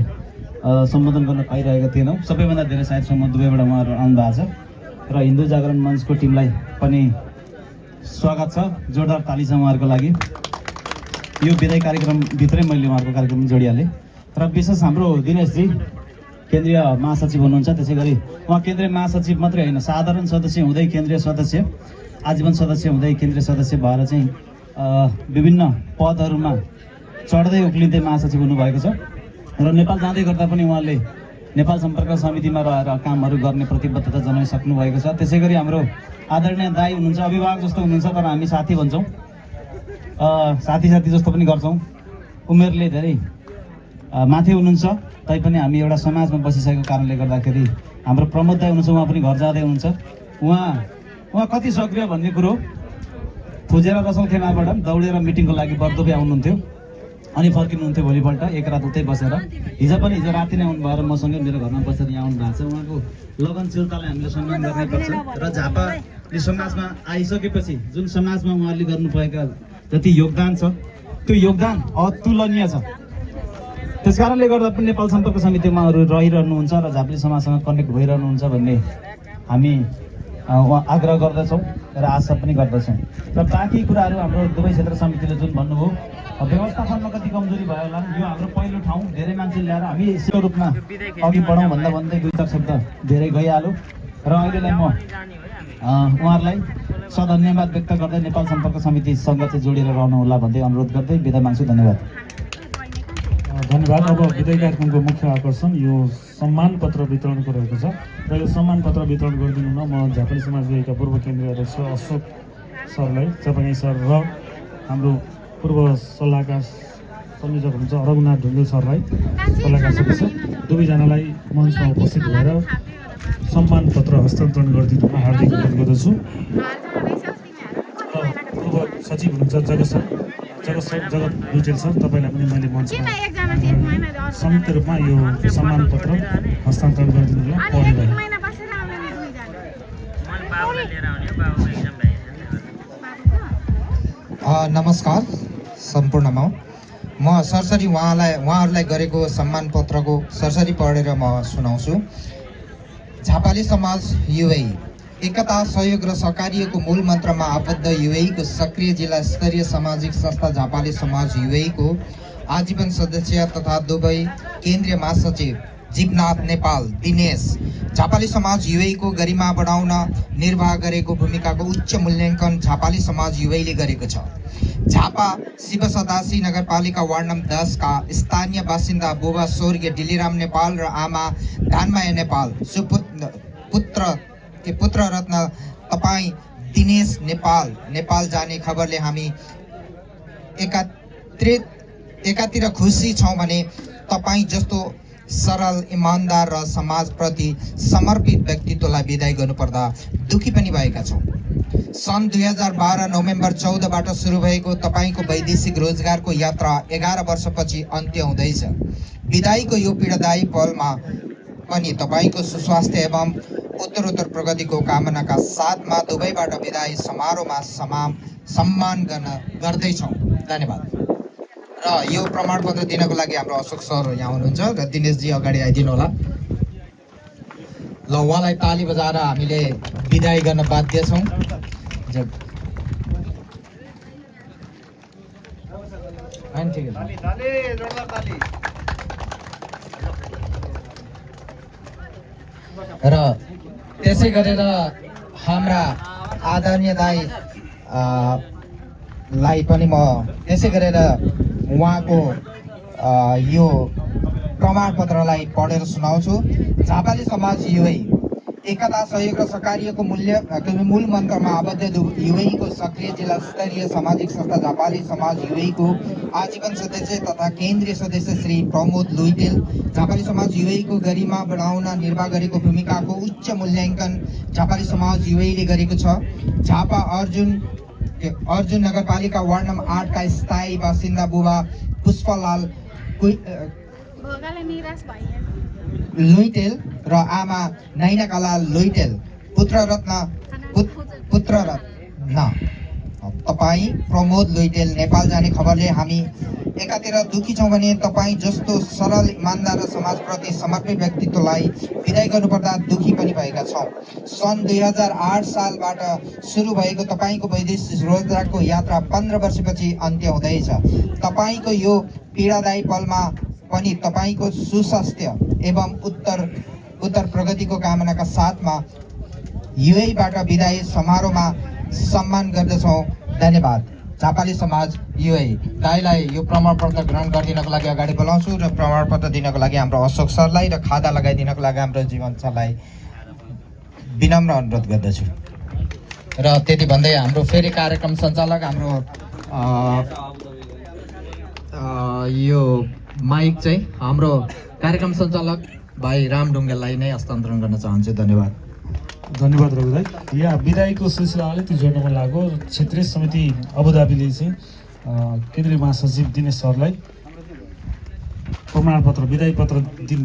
सम्बोधन गर्न पाइरहेका थिएनौँ। सबैभन्दा धेरै सायदसम्म दुबईबाट उहाँहरू आउनु भएको छ र हिन्दू जागरण मञ्चको टिमलाई पनि स्वागत छ। जोरदार ताली छ उहाँहरूको लागि। यो विदाई कार्यक्रमभित्रै मैले उहाँहरूको कार्यक्रम जोडिहालेँ। र विशेष हाम्रो दिनेशजी केन्द्रीय महासचिव हुनुहुन्छ, त्यसै गरी उहाँ केन्द्रीय महासचिव मात्रै होइन, साधारण सदस्य हुँदै केन्द्रीय सदस्य, आजीवन सदस्य हुँदै केन्द्रीय सदस्य भएर चाहिँ विभिन्न पदहरूमा चढ्दै उक्लिँदै महासचिव हुनुभएको छ। र नेपाल जाँदै गर्दा पनि उहाँले नेपाल सम्पर्क समितिमा रहेर कामहरू गर्ने प्रतिबद्धता जनाइसक्नु भएको छ। त्यसै गरी हाम्रो आदरणीय दाई हुनुहुन्छ, अभिभावक जस्तो हुनुहुन्छ, तर हामी साथी भन्छौँ, साथी जस्तो पनि गर्छौँ। उमेरले धेरै माथि हुनुहुन्छ तैपनि हामी एउटा समाजमा बसिसकेको कारणले गर्दाखेरि हाम्रो प्रमोद दाई हुनुहुन्छ, उहाँ पनि घर जाँदै हुनुहुन्छ। उहाँ कति सक्रिय भन्ने कुरो खोजेर बसाउँथेँ माबाट दौडेर मिटिङको लागि बर्दोपे आउनुहुन्थ्यो अनि फर्किनुहुन्थ्यो भोलिपल्ट एक रात उतै बसेर। हिजो राति नै आउनु भएर मसँगै मेरो घरमा बसेर यहाँ आउनु भएको छ। उहाँको लगनशीलतालाई हामीले सम्मान गर्नुपर्छ र झापाली समाजमा आइसकेपछि जुन समाजमा उहाँले गर्नुभएका जति योगदान छ त्यो योगदान अतुलनीय छ। त्यस कारणले गर्दा पनि नेपाल सम्पर्क समितिमा रहिरहनुहुन्छ र झापली समाजसँग कनेक्ट भइरहनुहुन्छ भन्ने हामी आग्रह गर्दछौँ र आशा पनि गर्दछौँ। र बाँकी कुराहरू हाम्रो दुवै क्षेत्र समितिले जुन भन्नुभयो, व्यवस्थापनमा कति कमजोरी भयो होला, यो हाम्रो पहिलो ठाउँ, धेरै मान्छे ल्याएर हामी यसको रूपमा अघि बढौँ भन्दै दुई चार शब्द धेरै गइहाल्यो। र अहिलेलाई म उहाँहरूलाई सधन्यवाद व्यक्त गर्दै नेपाल सम्पर्क समितिसँग चाहिँ जोडिएर रहनुहोला भन्दै अनुरोध गर्दै बिदा माग्छु। धन्यवाद। धन्यवाद। अब विदाई कार्यक्रमको मुख्य आकर्षण यो सम्मान पत्र वितरणको रहेको छ र यो सम्मान पत्र वितरण गरिदिनु म झापाली समाज विवेकका पूर्व केन्द्रीय अध्यक्ष अशोक सरलाई, चपाई सर र हाम्रो पूर्व सल्लाहकार संयोजक हुनुहुन्छ रघुनाथ ढुङ्गेल सरलाई, सल्लाहकार सदस्य दुवैजनालाई मञ्चमा उपस्थित भएर सम्मान पत्र हस्तान्तरण गरिदिनुमा हार्दिक अनुरोध गर्दछु। पूर्व सचिव हुनुहुन्छ जगत लुइटेल सर, तपाईँलाई पनि मैले मञ्चमा संयुक्त रूपमा यो सम्मान पत्र हस्तान्तरण गरिदिनु होला। नमस्कार सम्पूर्णमा म सरसरी उहाँहरूलाई गरेको सम्मान पत्रको सरसरी पढेर म सुनाउँछु। झापाली समाज युए एकता सहयोग र सहकार्यको मूल मन्त्रमा आबद्ध युएको सक्रिय जिल्ला स्तरीय सामाजिक संस्था झापाली समाज युएको आजीवन सदस्य तथा दुबई केन्द्रीय महासचिव जीवनाथ नेपाल दिनेश झापाली समाज युएको गरिमा बढाउन निर्वाह गरेको भूमिकाको उच्च मूल्याङ्कन झापाली समाज युएले गरेको छ। झापा शिव सदासी नगरपालिका वार्ड नम्बर 10 का स्थानीय बासिन्दा बुबा स्वर्गीय डिलिराम नेपाल र आमा धानमाया नेपाल पुत्र रत्न तपाईँ दिनेश नेपाल जाने खबरले हामी एकातिर खुसी छौँ भने तपाईँ जस्तो सरल इमान्दार र समाजप्रति समर्पित व्यक्तित्वलाई विदाई गर्नुपर्दा दुखी पनि भएका छौँ। सन् 2012 नोभेम्बर 14बाट सुरु भएको तपाईँको वैदेशिक रोजगारको यात्रा 11 वर्षपछि अन्त्य हुँदैछ। विदाईको यो पीडादायी पलमा पनि तपाईँको सुस्वास्थ्य एवं उत्तरोत्तर प्रगतिको कामनाका साथमा दुबईबाट विदाई समारोहमा सम्मान गर्दैछौँ। धन्यवाद। र यो प्रमाणपत्र दिनको लागि हाम्रो अशोक सर यहाँ हुनुहुन्छ र दिनेशजी अगाडि आइदिनु होला। ल उहाँलाई ताली बजाएर हामीले विदाई गर्न बाध्य छौँ। र त्यसै गरेर हाम्रा आदरणीय दाइ लाई पनि म त्यसै गरेर उहाँको यो प्रमाणपत्रलाई पढेर सुनाउँछु। झापाली समाज युए एकता सहयोग र सहकार्यको मूल मन्त्रमा आबद्ध युएको सक्रिय जिल्ला स्तरीय सामाजिक संस्था झापाली समाज युएको आजीवन सदस्य तथा केन्द्रीय सदस्य श्री प्रमोद लुइटेल झापाली समाज युएको गरिमा बढाउन निर्वाह गरेको भूमिकाको उच्च मूल्याङ्कन झापाली समाज युएले गरेको छ। झापा अर्जुन नगरपालिका वार्ड नम्बर 8 का स्थायी बासिन्दा बुबा पुष्पलाल लुइटेल र आमा नैनाकला लुइटेल पुत्र रत्न तपाईँ प्रमोद लुइटेल नेपाल जाने खबरले हामी एकातिर दुखी छौँ भने तपाईँ जस्तो सरल इमान्दार र समाजप्रति समर्पित व्यक्तित्वलाई विदाई गर्नुपर्दा दुखी पनि भएका छौँ। सन् 2008 सालबाट सुरु भएको तपाईँको वैदेशिक रोजगारको यात्रा 15 वर्षपछि अन्त्य हुँदैछ। तपाईँको यो पीडादायी पलमा पनि तपाईँको सुस्वास्थ्य एवं उत्तर प्रगतिको कामनाका साथमा युएबाट विदाई समारोहमा सम्मान गर्दछौँ। धन्यवाद। झापाली समाज युए दाइलाई यो प्रमाणपत्र ग्रहण गरिदिनको लागि अगाडि बोलाउँछु र प्रमाणपत्र दिनको लागि हाम्रो अशोक सरलाई र खादा लगाइदिनको लागि हाम्रो जीवन सरलाई विनम्र अनुरोध गर्दछु। र त्यति भन्दै हाम्रो फेरि कार्यक्रम सञ्चालक हाम्रो यो माइक चाहिँ हाम्रो कार्यक्रम सञ्चालक भाइ राम ढुङ्गेललाई नै हस्तान्तरण गर्न चाहन्छु। धन्यवाद। धन्यवाद रघु दाइ। यहाँ विदाईको सिलसिला अलिकति जोड्न मन लाग्यो। क्षेत्रीय समिति अबुधाबीले चाहिँ केन्द्रीय महासचिव दिनेश सरलाई प्रमाणपत्र विदाई पत्र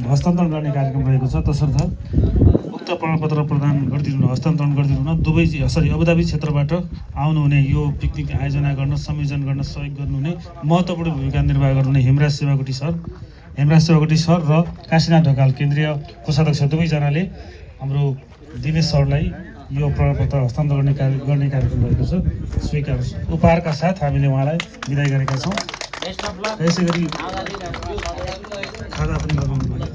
हस्तान्तरण गर्ने कार्यक्रम रहेको छ। तसर्थ उक्त प्रमाणपत्र प्रदान गरिदिनु हस्तान्तरण गरिदिनु अबुधाबी क्षेत्रबाट आउनुहुने यो पिकनिक आयोजना गर्न संयोजन गर्न सहयोग गर्नुहुने महत्त्वपूर्ण भूमिका निर्वाह गर्नुहुने हेमराज सेवाकोटी सर र काशीनाथ ढकाल केन्द्रीय कोषाध्यक्ष दुवैजनाले हाम्रो दिनेश सरलाई यो प्रमाणपत्र हस्तान्तरण गर्ने कार्यक्रम रहेको छ। स्वीकार उपहारका साथ हामीले उहाँलाई विदाई गरेका छौँ। यसै गरी खादा पनि लगाउनु भयो।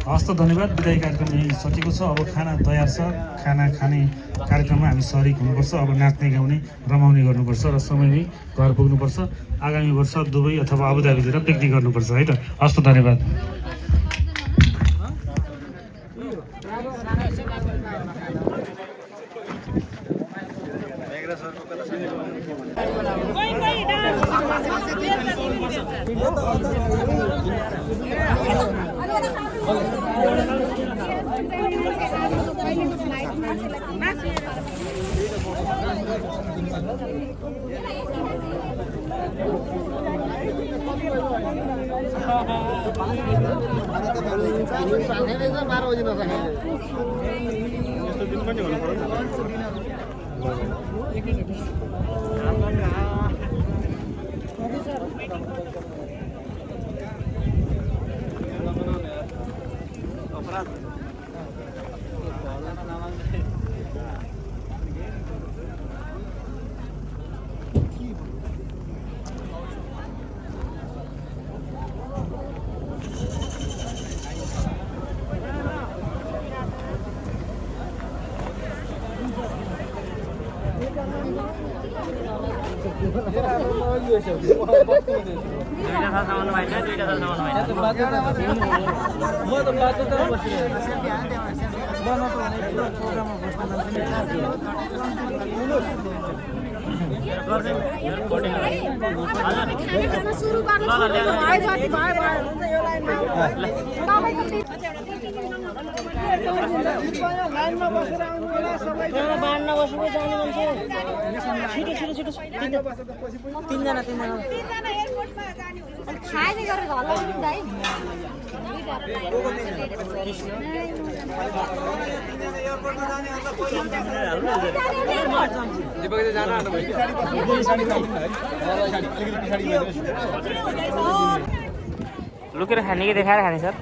हस् त धन्यवाद। बिदाई कार्यक्रम यही सकेको छ। अब खाना तयार छ। खाना खाने कार्यक्रममा हामी सरिक हुनुपर्छ। अब नाच्ने गाउने रमाउने गर्नुपर्छ र समयमै घर पुग्नुपर्छ। आगामी वर्ष दुबई अथवा अबुधाबीतिर पिकनिक गर्नुपर्छ है त। हस् त धन्यवाद। सुरु बाँड्न बसेको जाने मान्छे छिटो छिटो छिटो तिनजना खाने गरेर होला नि दाइ लुकेर खाने कि देखाएर खाने सर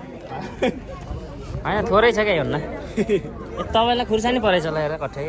होइन थोरै छ क्या भन्नु तपाईँलाई खुर्सानी परेछ ल हेर कठै